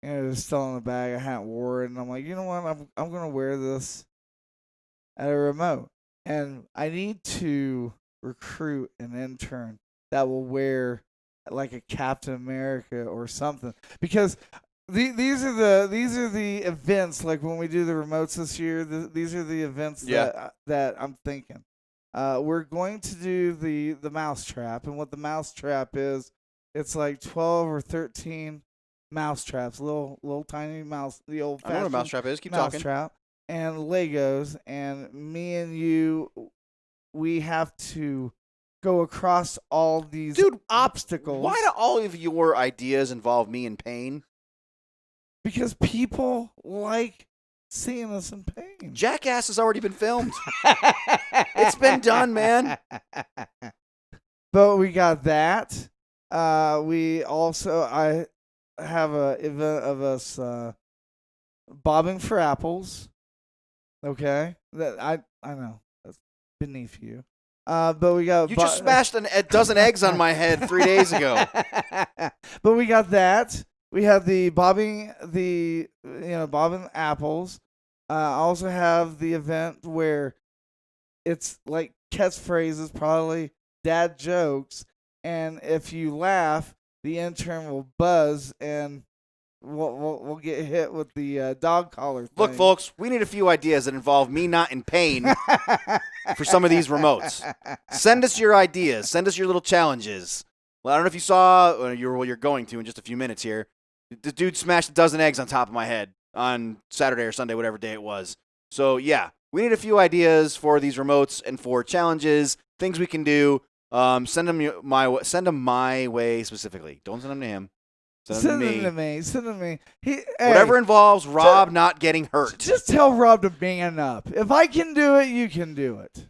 it was still in the bag. I hadn't wore it, and I'm like, you know what? I'm gonna wear this at a remote, and I need to recruit an intern that will wear like a Captain America or something, because these are the events. Like when we do the remotes this year, these are the events that I'm thinking. We're going to do the mousetrap, and what the mousetrap is, it's like 12 or 13 mousetraps, little tiny mouse, the old fashioned. I know what a mousetrap is. Keep talking. Mousetrap and Legos, and me and you, we have to go across all these obstacles. Why do all of your ideas involve me in pain? Because people like seeing us in pain. Jackass has already been filmed. It's been done, man. But we got that. I have a event of us bobbing for apples. Okay, that I know that's beneath you. But we got. You just smashed a dozen eggs on my head 3 days ago. But we got that. We have the bobbing apples. I also have the event where it's like catchphrases, probably dad jokes, and if you laugh, the intern will buzz and we'll get hit with the dog collar thing. Look, folks, we need a few ideas that involve me not in pain for some of these remotes. Send us your ideas. Send us your little challenges. Well, I don't know if you saw, you're going to in just a few minutes here. The dude smashed a dozen eggs on top of my head on Saturday or Sunday, whatever day it was. So, yeah, we need a few ideas for these remotes and for challenges, things we can do. Send them my way specifically. Don't send them to him. Send them to me. Send them to me. Whatever involves Rob not getting hurt. Just tell Rob to man up. If I can do it, you can do it.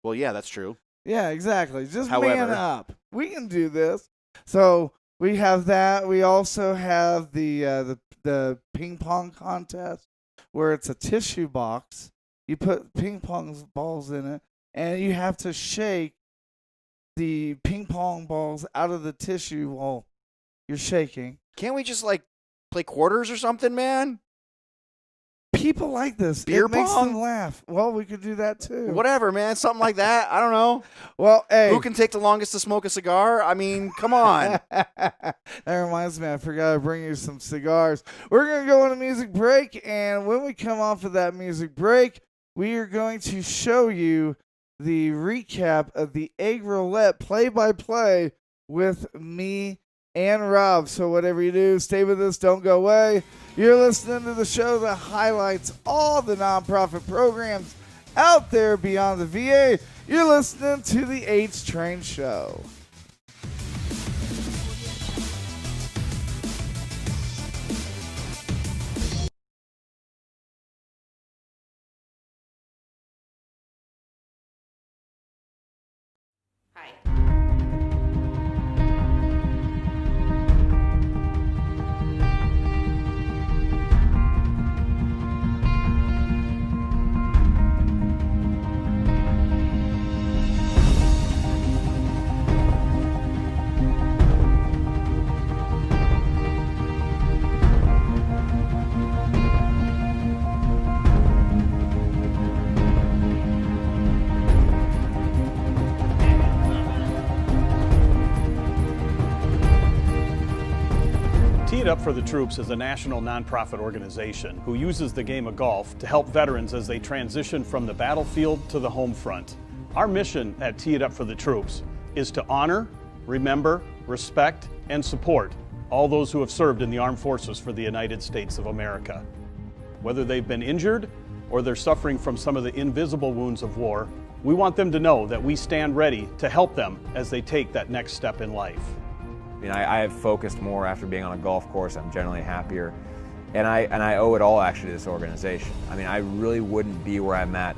Well, yeah, that's true. Yeah, exactly. Just man up. We can do this. So we have that. We also have the ping pong contest where it's a tissue box. You put ping pong balls in it, and you have to shake the ping pong balls out of the tissue while you're shaking. Can't we just play quarters or something, man? People like this. Beer it makes pong? them laugh. Well, we could do that too. Whatever, man. Something like that. I don't know. Well, hey. Who can take the longest to smoke a cigar? I mean, come on. That reminds me, I forgot to bring you some cigars. We're going to go on a music break, and when we come off of that music break, we are going to show you the recap of the egg roulette play-by-play with me and Rob. So whatever you do, stay with us. Don't go away. You're listening to the show that highlights all the nonprofit programs out there beyond the VA. You're listening to the HTrain Show. Tee It Up for the Troops is a national nonprofit organization who uses the game of golf to help veterans as they transition from the battlefield to the home front. Our mission at Tee It Up for the Troops is to honor, remember, respect, and support all those who have served in the armed forces for the United States of America. America. Whether they've been injured or they're suffering from some of the invisible wounds of war, We want them to know that we stand ready to help them as they take that next step in life. I mean, I have focused more after being on a golf course. I'm generally happier. And I owe it all actually to this organization. I mean, I really wouldn't be where I'm at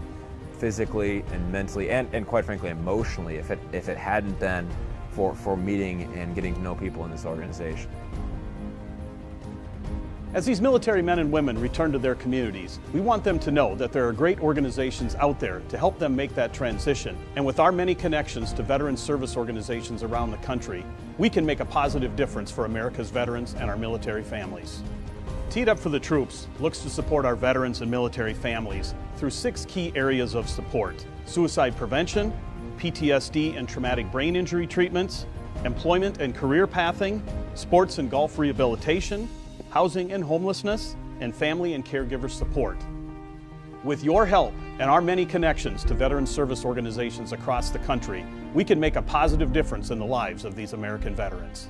physically and mentally and quite frankly emotionally if it hadn't been for meeting and getting to know people in this organization. As these military men and women return to their communities, we want them to know that there are great organizations out there to help them make that transition. And with our many connections to veteran service organizations around the country, we can make a positive difference for America's veterans and our military families. Teed Up for the Troops looks to support our veterans and military families through 6 key areas of support: suicide prevention, PTSD and traumatic brain injury treatments, employment and career pathing, sports and golf rehabilitation, housing and homelessness, and family and caregiver support. With your help and our many connections to veteran service organizations across the country, we can make a positive difference in the lives of these American veterans.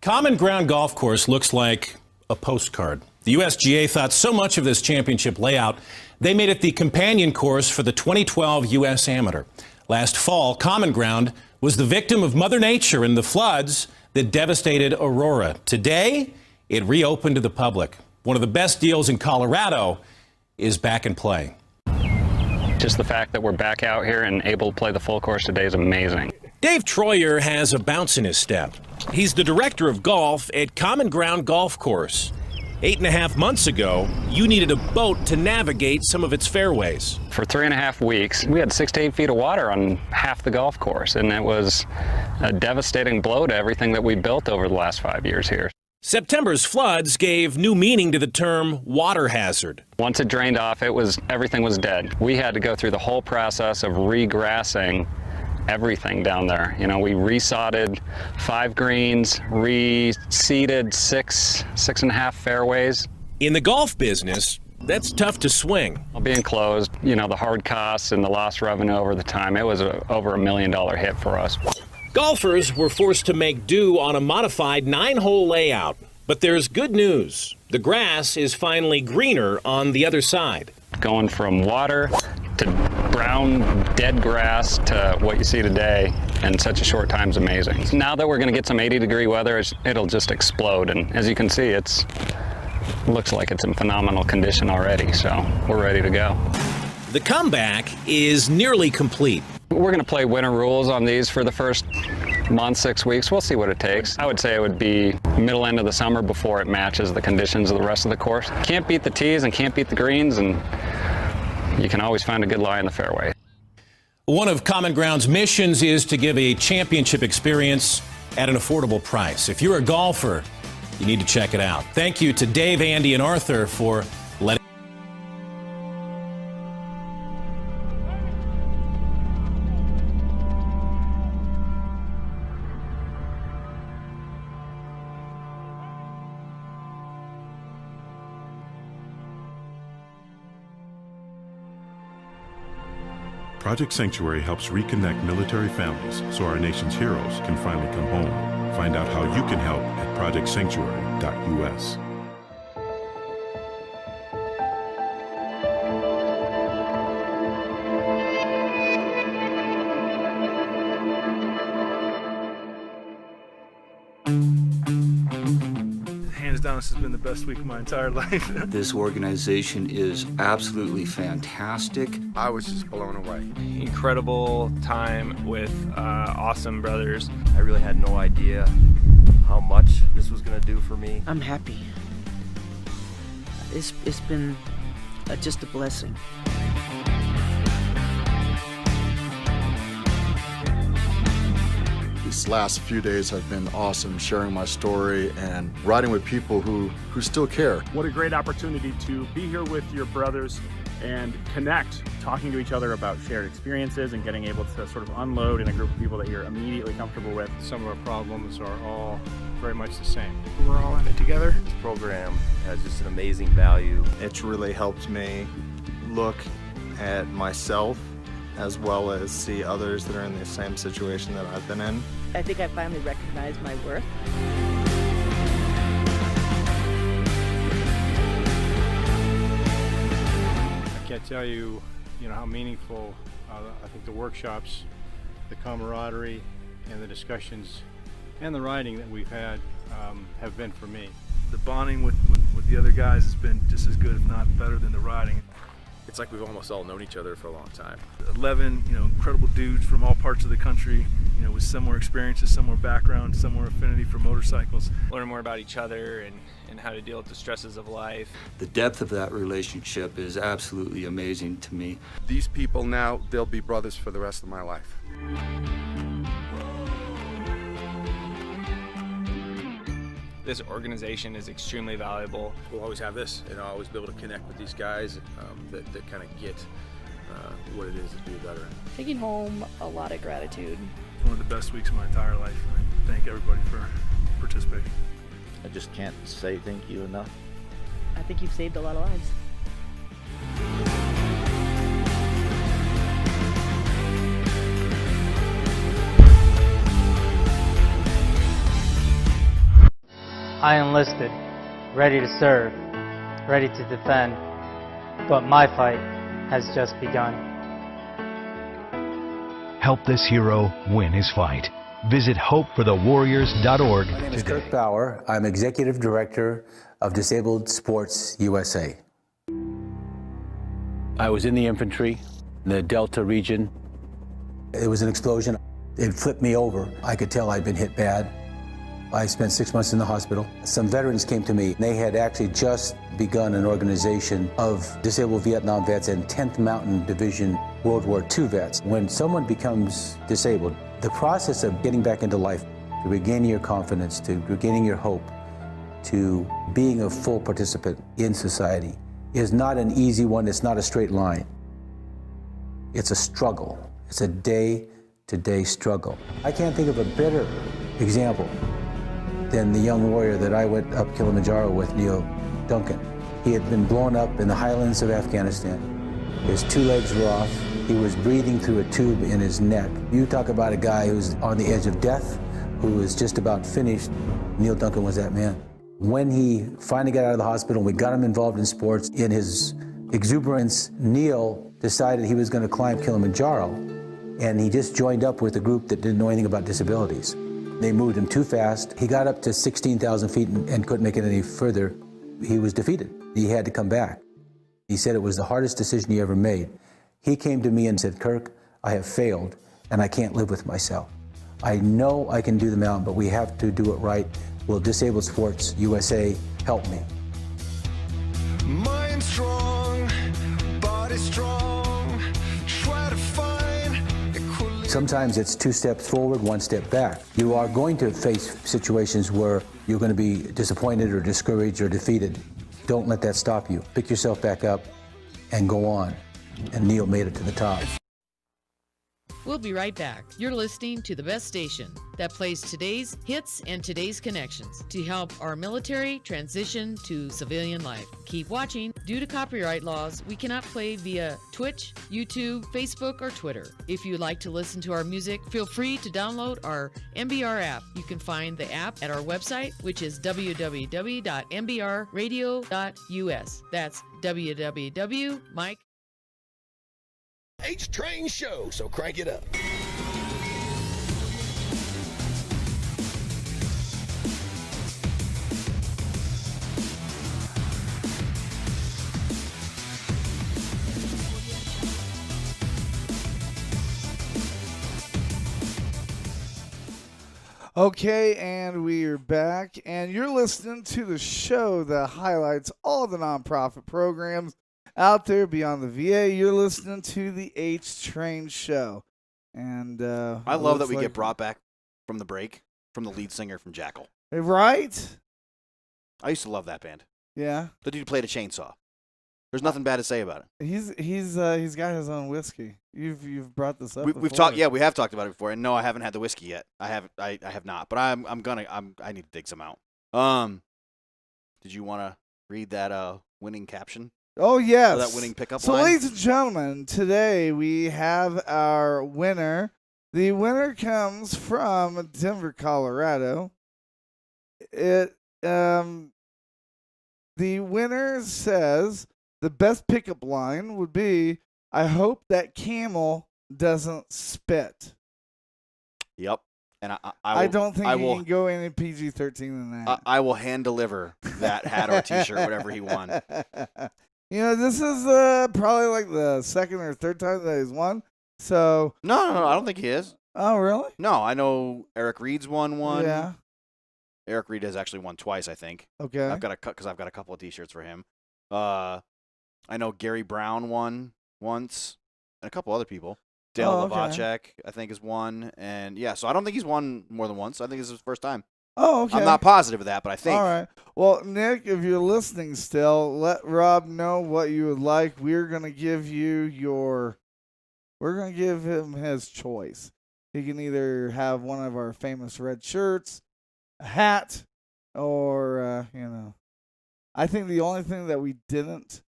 Common Ground Golf Course looks like a postcard. The USGA thought so much of this championship layout, they made it the companion course for the 2012 U.S. Amateur. Last fall, Common Ground was the victim of Mother Nature and the floods that devastated Aurora. Today, it reopened to the public. One of the best deals in Colorado is back in play. Just the fact that we're back out here and able to play the full course today is amazing. Dave Troyer has a bounce in his step. He's the director of golf at Common Ground Golf Course. 8.5 months ago, you needed a boat to navigate some of its fairways. For 3.5 weeks, we had 6 to 8 feet of water on half the golf course, and it was a devastating blow to everything that we built over the last 5 years here. September's floods gave new meaning to the term water hazard. Once it drained off, everything was dead. We had to go through the whole process of regrassing everything down there. You know, we resodded 5 greens, reseeded 6.5 fairways. In the golf business, that's tough to swing. Being closed, you know, the hard costs and the lost revenue over the time, it was over $1 million hit for us. Golfers were forced to make do on a modified 9-hole layout. But there's good news. The grass is finally greener on the other side. Going from water to brown, dead grass to what you see today in such a short time is amazing. Now that we're going to get some 80-degree weather, it'll just explode. And as you can see, it looks like it's in phenomenal condition already, so we're ready to go. The comeback is nearly complete. We're going to play winter rules on these for the first month, 6 weeks. We'll see what it takes. I would say it would be middle end of the summer before it matches the conditions of the rest of the course. Can't beat the tees and can't beat the greens, and you can always find a good lie in the fairway. One of Common Ground's missions is to give a championship experience at an affordable price. If you're a golfer, you need to check it out. Thank you to Dave, Andy, and Arthur for letting Project Sanctuary helps reconnect military families so our nation's heroes can finally come home. Find out how you can help at projectsanctuary.us. Hands down, this has been the best week of my entire life. This organization is absolutely fantastic. I was just blown away. Incredible time with awesome brothers. I really had no idea how much this was going to do for me. I'm happy. It's been just a blessing. These last few days have been awesome, sharing my story and riding with people who still care. What a great opportunity to be here with your brothers and connect, talking to each other about shared experiences and getting able to sort of unload in a group of people that you're immediately comfortable with. Some of our problems are all very much the same. We're all in it together. This program has just an amazing value. It's really helped me look at myself as well as see others that are in the same situation that I've been in. I think I finally recognized my worth. can't tell you, how meaningful I think the workshops, the camaraderie, and the discussions, and the riding that we've had have been for me. The bonding with the other guys has been just as good, if not better, than the riding. It's like we've almost all known each other for a long time. 11, incredible dudes from all parts of the country, with similar experiences, similar background, similar affinity for motorcycles. Learn more about each other and how to deal with the stresses of life. The depth of that relationship is absolutely amazing to me. These people now, they'll be brothers for the rest of my life. This organization is extremely valuable. We'll always have this, and I'll always be able to connect with these guys that kind of get what it is to be a veteran. Taking home a lot of gratitude. It's one of the best weeks of my entire life. I thank everybody for participating. I just can't say thank you enough. I think you've saved a lot of lives. I enlisted, ready to serve, ready to defend, but my fight has just begun. Help this hero win his fight. Visit hopeforthewarriors.org My name is today. Kirk Bauer. I'm Executive Director of Disabled Sports USA. I was in the infantry in the Delta region. It was an explosion. It flipped me over. I could tell I'd been hit bad. I spent 6 months in the hospital. Some veterans came to me. They had actually just begun an organization of disabled Vietnam vets and 10th Mountain Division World War II vets. When someone becomes disabled, the process of getting back into life, to regaining your confidence, to regaining your hope, to being a full participant in society is not an easy one. It's not a straight line. It's a struggle. It's a day-to-day struggle. I can't think of a better example than the young warrior that I went up Kilimanjaro with, Neil Duncan. He had been blown up in the highlands of Afghanistan. His 2 legs were off. He was breathing through a tube in his neck. You talk about a guy who's on the edge of death, who is just about finished. Neil Duncan was that man. When he finally got out of the hospital, we got him involved in sports. In his exuberance, Neil decided he was going to climb Kilimanjaro, and he just joined up with a group that didn't know anything about disabilities. They moved him too fast. He got up to 16,000 feet and couldn't make it any further. He was defeated. He had to come back. He said it was the hardest decision he ever made. He came to me and said, Kirk, I have failed and I can't live with myself. I know I can do the mountain, but we have to do it right. Will Disabled Sports USA help me? Mind strong, body strong, try to find. Sometimes it's 2 steps forward, 1 step back. You are going to face situations where you're going to be disappointed or discouraged or defeated. Don't let that stop you. Pick yourself back up and go on. And Neil made it to the top. We'll be right back. You're listening to the best station that plays today's hits and today's connections to help our military transition to civilian life. Keep watching. Due to copyright laws, we cannot play via Twitch, YouTube, Facebook, or Twitter. If you'd like to listen to our music, feel free to download our MBR app. You can find the app at our website, which is www.mbrradio.us. That's www.mike. HTrain show, so crank it up. Okay, and we are back, and you're listening to the show that highlights all the nonprofit programs out there beyond the VA. You're listening to the HTrain show. And I love that we get brought back from the break from the lead singer from Jackal. Right? I used to love that band. Yeah. The dude played a chainsaw. There's nothing bad to say about it. He's got his own whiskey. You've brought this up. We've talked. Yeah, we have talked about it before. And no, I haven't had the whiskey yet. I have not. But I need to dig some out. Did you want to read that winning caption? Oh, yes. Or that winning pickup so, line? ladies and gentlemen, today we have our winner. The winner comes from Denver, Colorado. The winner says, the best pickup line would be, "I hope that camel doesn't spit." Yep. And I don't think you will, can go any PG-13 than that. I will hand deliver that hat or T-shirt, whatever he won. This is probably like the second or third time that he's won. So No, I don't think he is. Oh, really? No, I know Eric Reed's won one. Yeah. Eric Reed has actually won twice, I think. Okay. I've got a couple of T-shirts for him. I know Gary Brown won once, and a couple other people. Dale Lavacek, I think, has won, and yeah. So I don't think he's won more than once. I think this is his first time. Oh, okay. I'm not positive of that, but I think. All right. Well, Nick, if you're listening still, let Rob know what you would like. We're gonna give him his choice. He can either have one of our famous red shirts, a hat, or I think the only thing that we didn't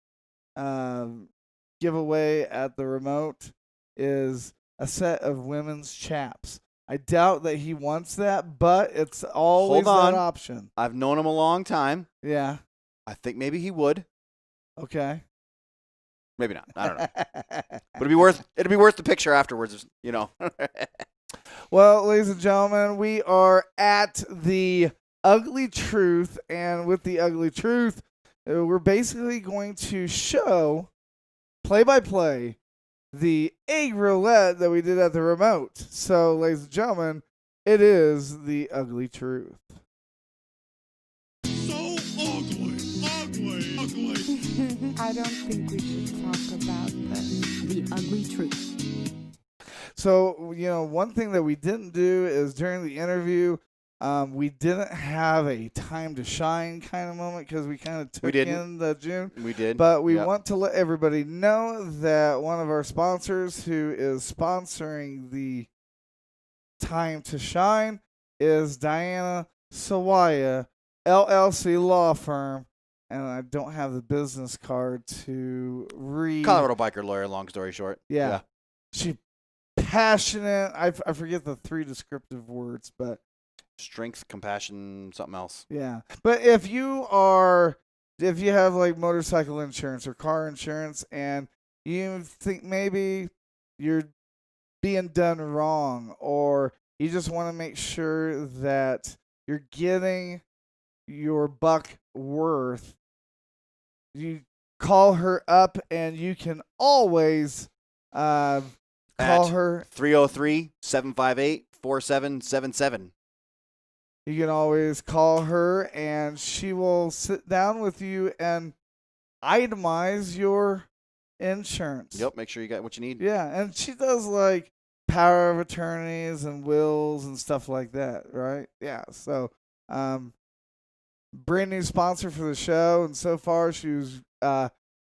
give away at the remote is a set of women's chaps. I doubt that he wants that, but it's always that option. I've known him a long time. Yeah. I think maybe he would. Okay. Maybe not. I don't know. But it'd be worth the picture afterwards, Well, ladies and gentlemen, we are at the Ugly Truth, and with the Ugly Truth, we're basically going to show play-by-play the egg roulette that we did at the remote. So, ladies and gentlemen, it is the Ugly Truth. I don't think we should talk about the ugly truth. So, one thing that we didn't do is during the interview, we didn't have a time to shine kind of moment because we kind of took in the June. We did. But we want to let everybody know that one of our sponsors who is sponsoring the time to shine is Diana Sawaya, LLC Law Firm. And I don't have the business card to read. Colorado biker lawyer, long story short. Yeah. She passionate. I forget the 3 descriptive words, but strength, compassion, something else. Yeah. But if you have like motorcycle insurance or car insurance and you think maybe you're being done wrong, or you just want to make sure that you're getting your buck worth, you call her up, and you can always call her 303-758-4777. You can always call her, and she will sit down with you and itemize your insurance. Yep, make sure you got what you need. Yeah, and she does like power of attorneys and wills and stuff like that, right? Yeah, so brand new sponsor for the show, and so far she was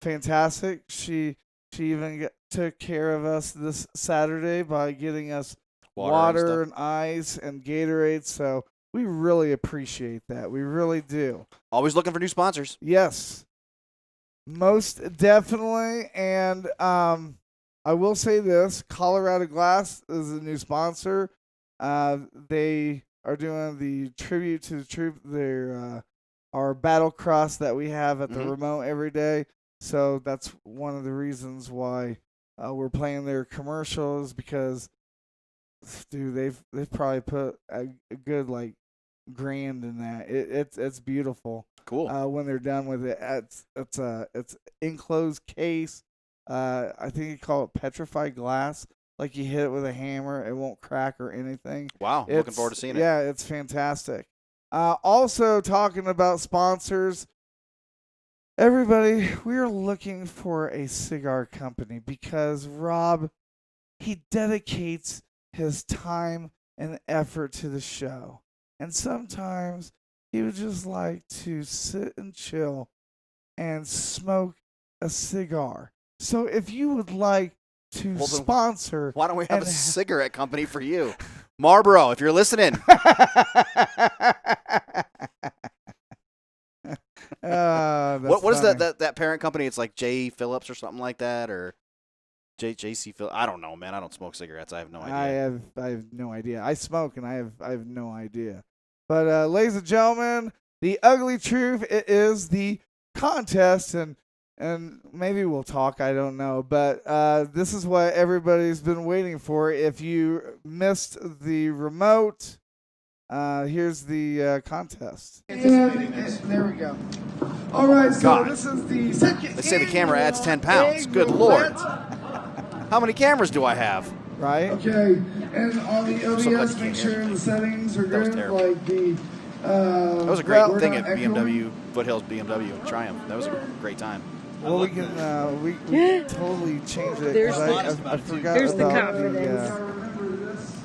fantastic. She even took care of us this Saturday by getting us water and ice and Gatorade, so we really appreciate that. We really do. Always looking for new sponsors. Yes, most definitely. And I will say this, Colorado Glass is a new sponsor. They are doing the tribute to the troop. They're our battle cross that we have at the remote every day. So that's one of the reasons why we're playing their commercials, because dude, they've probably put a good like grand in that. It's beautiful. Cool. When they're done with it, it's enclosed case. I think you call it petrified glass. Like you hit it with a hammer, it won't crack or anything. Wow, looking forward to seeing it. Yeah, it's fantastic. Also talking about sponsors, everybody, we're looking for a cigar company because Rob, he dedicates his time and effort to the show. And sometimes he would just like to sit and chill and smoke a cigar. So if you would like to sponsor... Why don't we have a cigarette company for you? Marlboro, if you're listening. What is that parent company? It's like J. Phillips or something like that, or J.C. Phillips. I don't know, man. I don't smoke cigarettes. I have no idea. I have no idea. I smoke, and I have no idea. But ladies and gentlemen, the ugly truth, it is the contest, and and maybe we'll talk. I don't know, but this is what everybody's been waiting for. If you missed the remote, here's the contest. There we go. All right, so God. this is the second. They say the camera adds 10 pounds. Good Lord. How many cameras do I have? Right. Okay, and on the So glad OBS, you make can't sure hear me. the settings are That was good. terrible. Like the. That was a great we're thing not at echoing. BMW, Foothills BMW Triumph. That was a great time. Well, we can we can totally change it. There's 'cause I forgot There's the about confidence.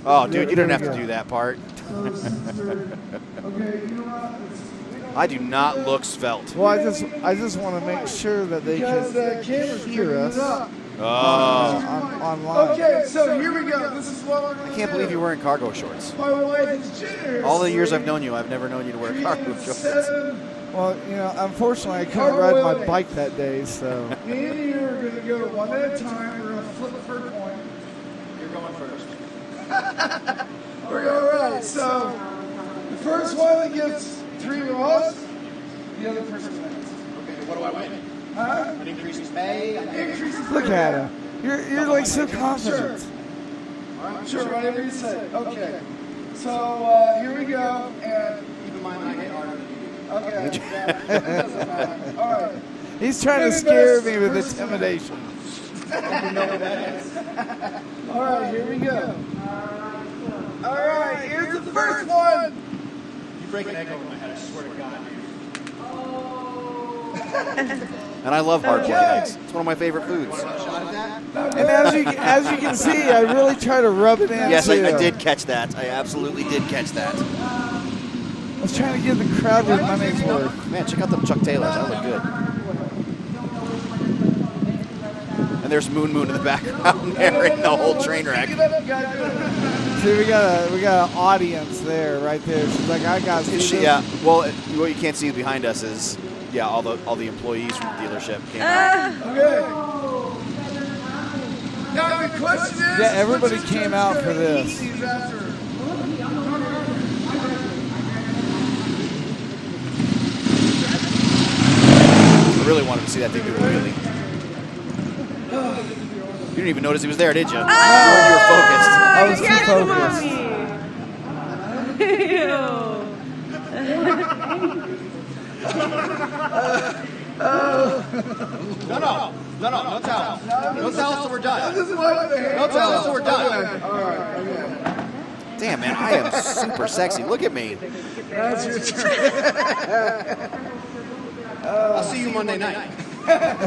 Oh, dude, you didn't have There to we do go. that part. Okay, you know what? I do not look svelte. Well, I just want to make sure that they Because the can camera's hear picking us it up. online. Okay, so here we go. This is what we're I going to can't believe you're wearing cargo shorts. My wife is generous. All the years I've known you, I've never known you to wear cargo shorts. Well, unfortunately, I couldn't ride my bike that day, so. Me and you are going to go one at a time. We're going to flip for a coin. You're going first. We're all right. So the first one that gets 3 rolls, the other person wins. Okay, what do I win? Huh? An increase in pay? Increases. Look at him. You're like so confident. Sure, whatever you say. Okay. So here we go. And Keep in mind, I hit harder than you. okay. Doesn't matter. All right. He's trying to scare me with intimidation. All right, here we go. All right, here's the first one. You break an egg over my head, I swear to God, dude. And I love hard-boiled eggs. It's one of my favorite foods. And as you can see, I really try to rub it in. Yes, too. I did catch that. I absolutely did catch that. I was trying to give the crowd their money's worth. Man, check out them Chuck Taylors. That look good. And there's Moon Moon in the background narrating the whole train wreck. See, we got an audience there, right there. She's like, I got. Yeah. Well, what you can't see behind us is, all the employees from the dealership came out. Okay. Now the question is. Yeah, everybody came out for this. I really wanted to see that thing do a wheelie. You didn't even notice he was there, did you? You were focused. I was too focused. No towels. No towels till we're done. This is what No towels till we're done. All right. Okay. Damn, man, I am super sexy. Look at me. That's your turn. I'll see you Monday night.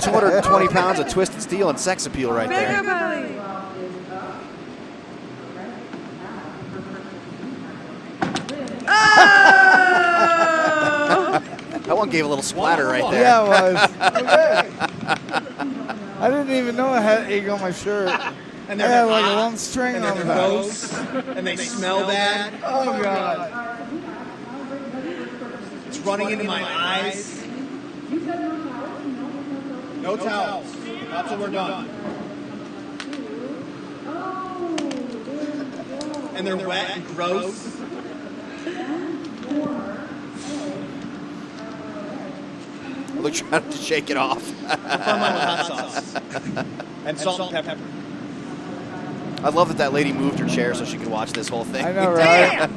220 pounds of twisted steel and sex appeal right there. That one gave a little splatter right there. Yeah, it was. I didn't even know I had egg on my shirt. And I had like a long string on the back. gross, and they smell bad. Oh God. It's running into my eyes. No towels. Not till we're done. And they're wet and gross. Look, trying to shake it off. Hot sauce. And salt and pepper. I love that lady moved her chair so she could watch this whole thing. I know, right?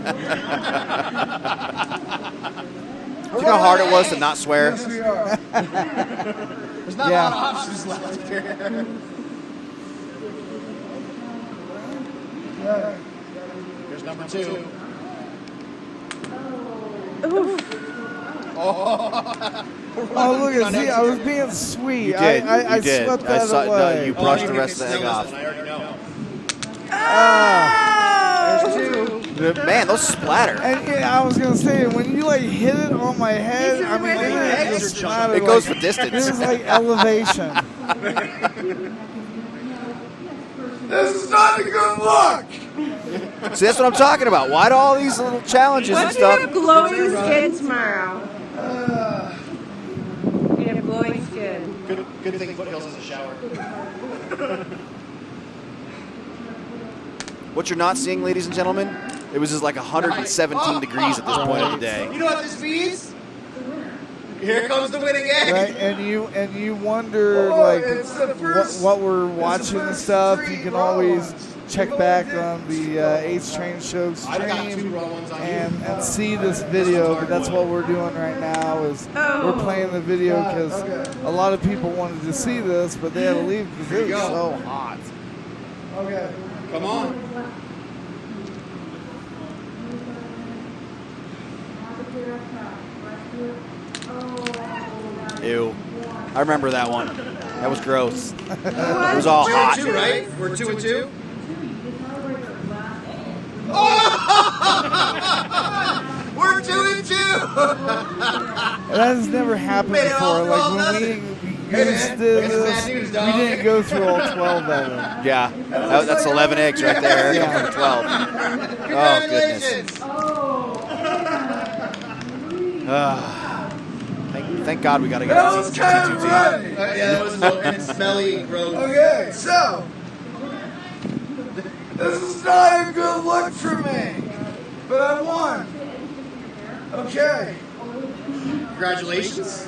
Do you know how hard it was to not swear? Yes, we are. There's not a lot of options left here. Here's number 2. Oh, look at see, I was being sweet. You did. I you did. swept that away. No, you brushed the rest of the egg off. I already know. There's 2. Man, those splatter. And yeah, I was gonna say when you like hit it on my head, I mean, it just splattered, It goes like, for distance. This is like elevation. This is not a good look. See, that's what I'm talking about. Why do all these little challenges and stuff? Glowing skin tomorrow. You have glowing skin. Good thing Foothills has a shower. What you're not seeing, ladies and gentlemen, it was just like 117 degrees at this point of the day. You know what this means? Here comes the winning egg. Right, and you wonder what we're watching and stuff. You can always check back on the HTrain show stream and see this video. But that's what we're doing right now is we're playing the video because a lot of people wanted to see this, but they had to leave because it was so hot. Okay. Come on. Ew. I remember that one. That was gross. It was all hot. 2-2, right? We're 2-2. We're 2-2. That has never happened before. Like when we used this, we didn't go through all 12 of them. Yeah, that's 11 eggs right there. Here comes the 12. Oh, goodness. Thank God we got to get That to was kind of fun. Yeah, that was and smelly, gross. Okay, so this is not a good look for me, but I won. Okay. Congratulations.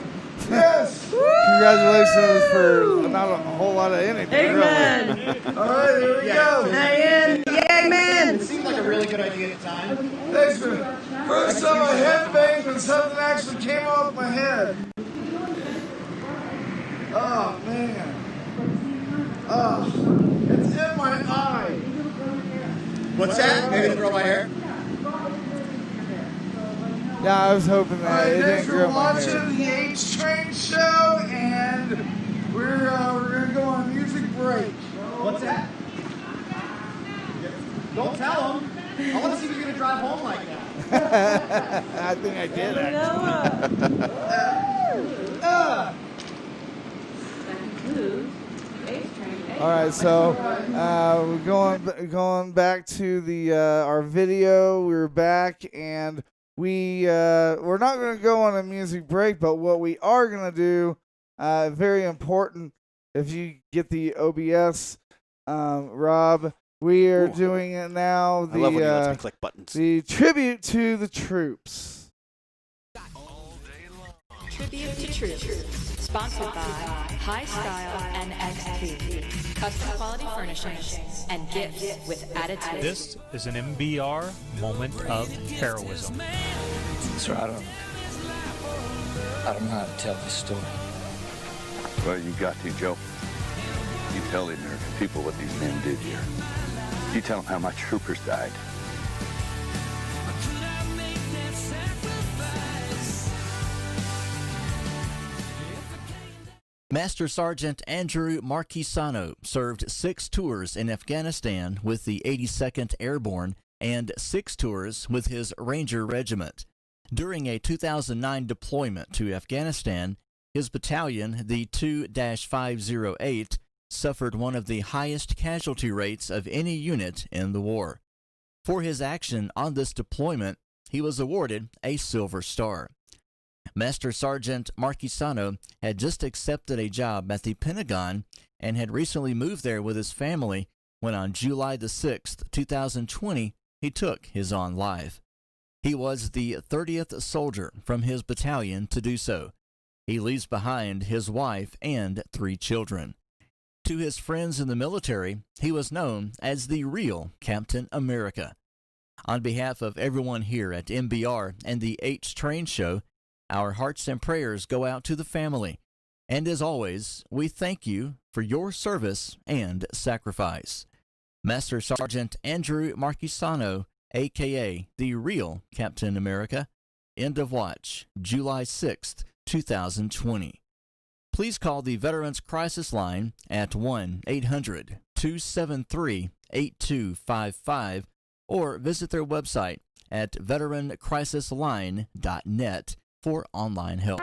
Yes. Congratulations for not a whole lot of anything. Amen. Really. All right, here we go. Amen. Amen. It seemed like a really good idea at the time. Thanks, man. First time I headbanged and something actually came off my head. Oh, man. Oh, it's in my eye. What's that? Maybe it'll grow my hair. Yeah, I was hoping that it Thanks didn't for grow my watching hair. the HTrain show, and we're gonna go on music break. What's that? Don't tell him. I want to see if you're going to drive home like that. I think I did, actually. All right, so we're going back to the our video. We're back, and we're not going to go on a music break, but what we are going to do, very important. If you get the OBS, Rob, we are doing it now. I love when he lets me click buttons. The tribute to the troops. Tribute to Troops, sponsored by High Style and XP, custom quality furnishings and gifts with attitude. This is an MBR moment of heroism. Sir, I don't know how to tell this story. Well, you got to, Joe. You tell the American people what these men did here. You tell them how my troopers died. Master Sergeant Andrew Marquisano served 6 tours in Afghanistan with the 82nd Airborne and 6 tours with his Ranger Regiment. During a 2009 deployment to Afghanistan, his battalion, the 2-508, suffered one of the highest casualty rates of any unit in the war. For his action on this deployment, he was awarded a Silver Star. Master Sergeant Marquisano had just accepted a job at the Pentagon and had recently moved there with his family when on July the 6th, 2020, he took his own life. He was the 30th soldier from his battalion to do so. He leaves behind his wife and 3 children. To his friends in the military, he was known as the real Captain America. On behalf of everyone here at MBR and the HTrain show, our hearts and prayers go out to the family. And as always, we thank you for your service and sacrifice. Master Sergeant Andrew Marquisano, a.k.a. the real Captain America. End of watch, July 6th, 2020. Please call the Veterans Crisis Line at 1-800-273-8255 or visit their website at veterancrisisline.net for online help.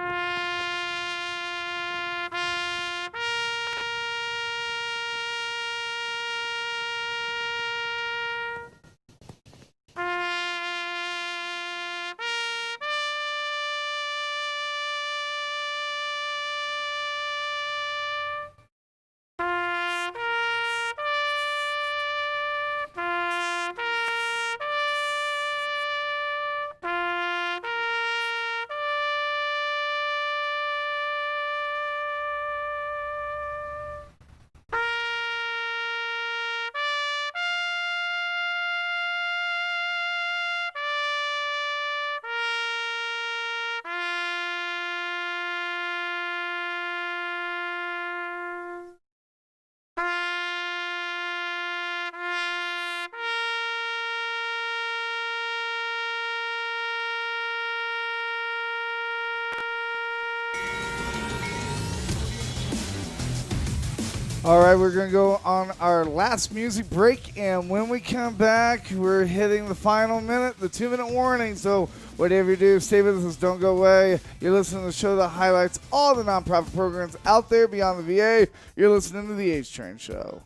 All right, we're going to go on our last music break, and when we come back, we're hitting the final minute, the 2-minute warning. So whatever you do, stay with us, don't go away. You're listening to the show that highlights all the nonprofit programs out there beyond the VA. You're listening to the HTrain Show.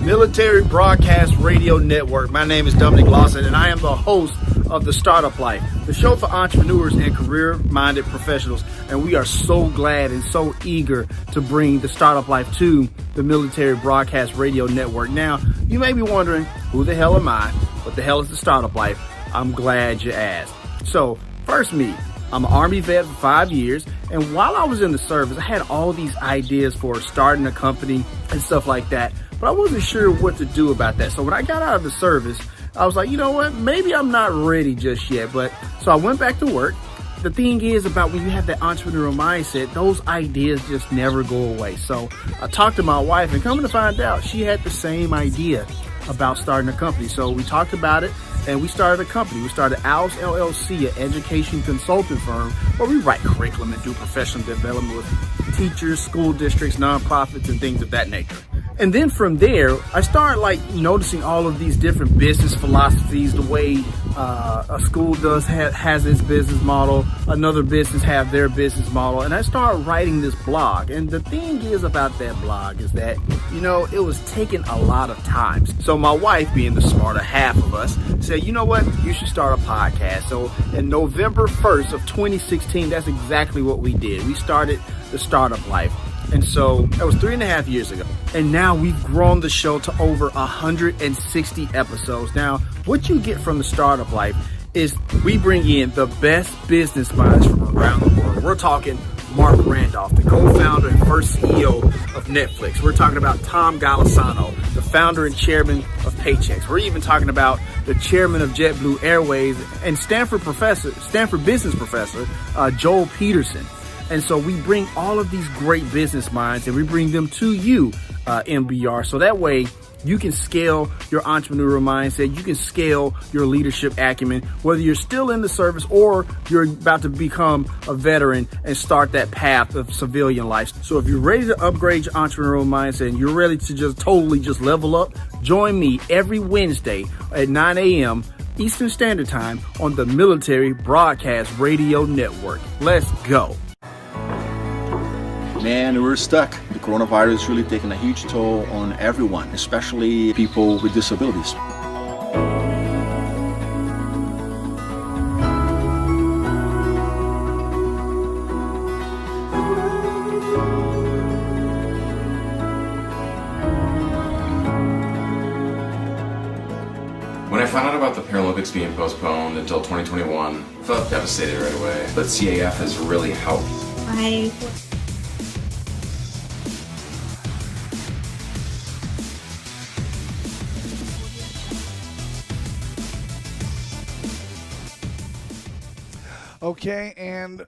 Military Broadcast Radio Network. My name is Dominic Lawson, and I am the host of The Startup Life, the show for entrepreneurs and career-minded professionals. And we are so glad and so eager to bring The Startup Life to the Military Broadcast Radio Network. Now, you may be wondering, who the hell am I? What the hell is The Startup Life? I'm glad you asked. So, first me. I'm an Army vet for 5 years, and while I was in the service, I had all these ideas for starting a company and stuff like that, but I wasn't sure what to do about that. So when I got out of the service, I was like, you know what, maybe I'm not ready just yet. So I went back to work. The thing is about when you have that entrepreneurial mindset, those ideas just never go away. So I talked to my wife, and coming to find out, she had the same idea about starting a company. So we talked about it, and we started a company. We started Owls LLC, an education consulting firm where we write curriculum and do professional development with teachers, school districts, nonprofits, and things of that nature. And then from there, I started noticing all of these different business philosophies, the way a school has its business model, another business have their business model, and I started writing this blog. And the thing is about that blog is that, it was taking a lot of time. So my wife, being the smarter half of us, said, you know what, you should start a podcast. So in November 1st of 2016, that's exactly what we did. We started The Startup Life. And so that was 3.5 years ago. And now we've grown the show to over 160 episodes. Now, what you get from The Startup Life is we bring in the best business minds from around the world. We're talking Mark Randolph, the co-founder and first CEO of Netflix. We're talking about Tom Golisano, the founder and chairman of Paychex. We're even talking about the chairman of JetBlue Airways and Stanford business professor, Joel Peterson. And so we bring all of these great business minds and we bring them to you, MBR. So that way you can scale your entrepreneurial mindset. You can scale your leadership acumen, whether you're still in the service or you're about to become a veteran and start that path of civilian life. So if you're ready to upgrade your entrepreneurial mindset and you're ready to just totally level up, join me every Wednesday at 9 a.m. Eastern Standard Time on the Military Broadcast Radio Network. Let's go. Man, we're stuck. The coronavirus is really taking a huge toll on everyone, especially people with disabilities. When I found out about the Paralympics being postponed until 2021, I felt devastated right away. But CAF has really helped. Okay, and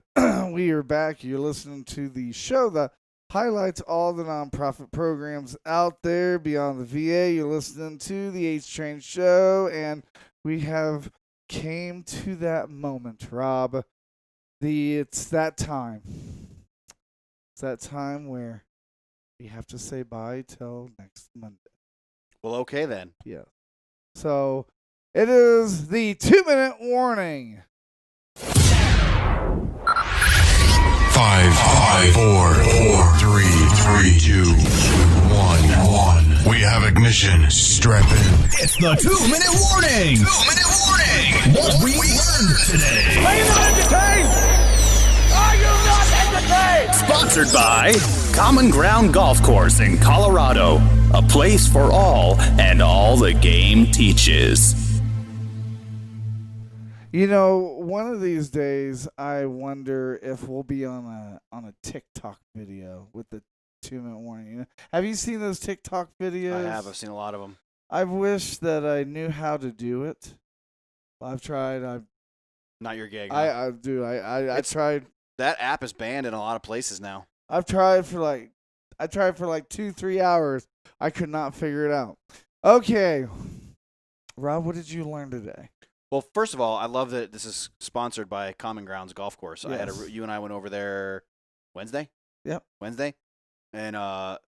we are back. You're listening to the show that highlights all the nonprofit programs out there beyond the VA. You're listening to the HTrain Show, and we have came to that moment, Rob. It's that time. It's that time where we have to say bye till next Monday. Well, okay then. Yeah. So it is the 2-minute warning. 5, 4, 3, 2, 1. We have ignition. Strap in. It's the 2-minute warning. 2-minute warning. What we learned today. Are you not entertained? Are you not entertained? Sponsored by Common Ground Golf Course in Colorado. A place for all and all the game teaches. You know, one of these days, I wonder if we'll be on a TikTok video with the 2-minute warning. You know? Have you seen those TikTok videos? I have. I've seen a lot of them. I wish that I knew how to do it. I've tried. Not your gig. I do. I tried. That app is banned in a lot of places now. I've tried for like 2-3 hours. I could not figure it out. Okay, Rob, what did you learn today? Well, first of all, I love that this is sponsored by Common Grounds Golf Course. Yes. You and I went over there Wednesday. Yep. Wednesday, and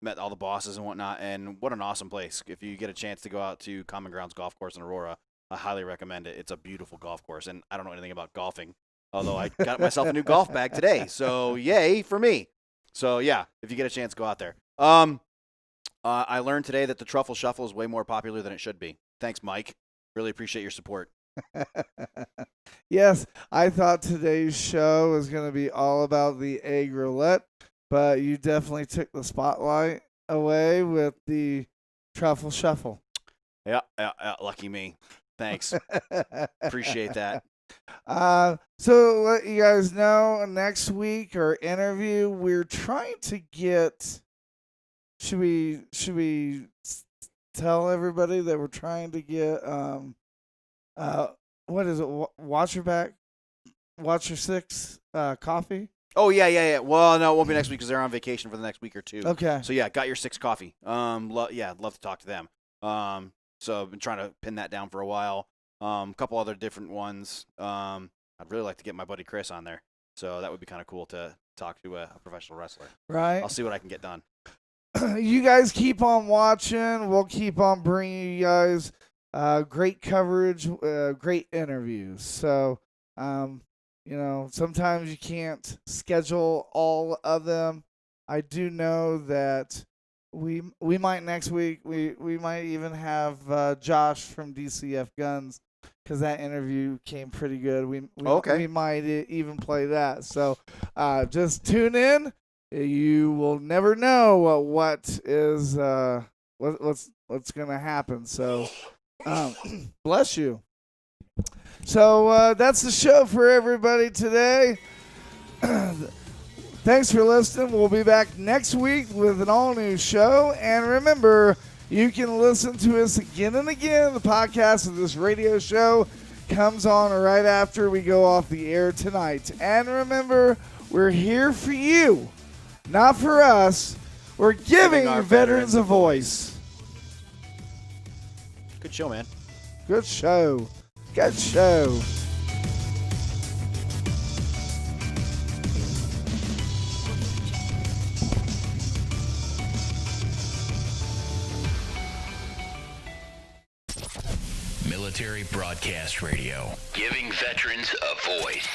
met all the bosses and whatnot. And what an awesome place! If you get a chance to go out to Common Grounds Golf Course in Aurora, I highly recommend it. It's a beautiful golf course, and I don't know anything about golfing, although I got myself a new golf bag today. So yay for me! So yeah, if you get a chance, go out there. I learned today that the Truffle Shuffle is way more popular than it should be. Thanks, Mike. Really appreciate your support. Yes, I thought today's show was going to be all about the egg roulette, but you definitely took the spotlight away with the Truffle Shuffle. Yeah, lucky me. Thanks. Appreciate that. So let you guys know, next week our interview, we're trying to get. Should we tell everybody that we're trying to get what is it? Watcher 6 coffee. Oh yeah. Well, no, it won't be next week because they're on vacation for the next week or two. Okay. So yeah, got your 6 coffee. I'd love to talk to them. So I've been trying to pin that down for a while. A couple other different ones. I'd really like to get my buddy Chris on there. So that would be kind of cool to talk to a professional wrestler. Right. I'll see what I can get done. You guys keep on watching. We'll keep on bringing you guys great coverage, great interviews. So, sometimes you can't schedule all of them. I do know that we might next week. We might even have Josh from DCF Guns because that interview came pretty good. We might even play that. So, just tune in. You will never know what's going to happen. So, bless you. So that's the show for everybody today. Thanks for listening. We'll be back next week with an all-new show. And remember, you can listen to us again and again. The podcast of this radio show comes on right after we go off the air tonight. And remember, we're here for you. Not for us. We're giving our veterans a voice. Good show, man. Good show. Good show. Military Broadcast Radio. Giving veterans a voice.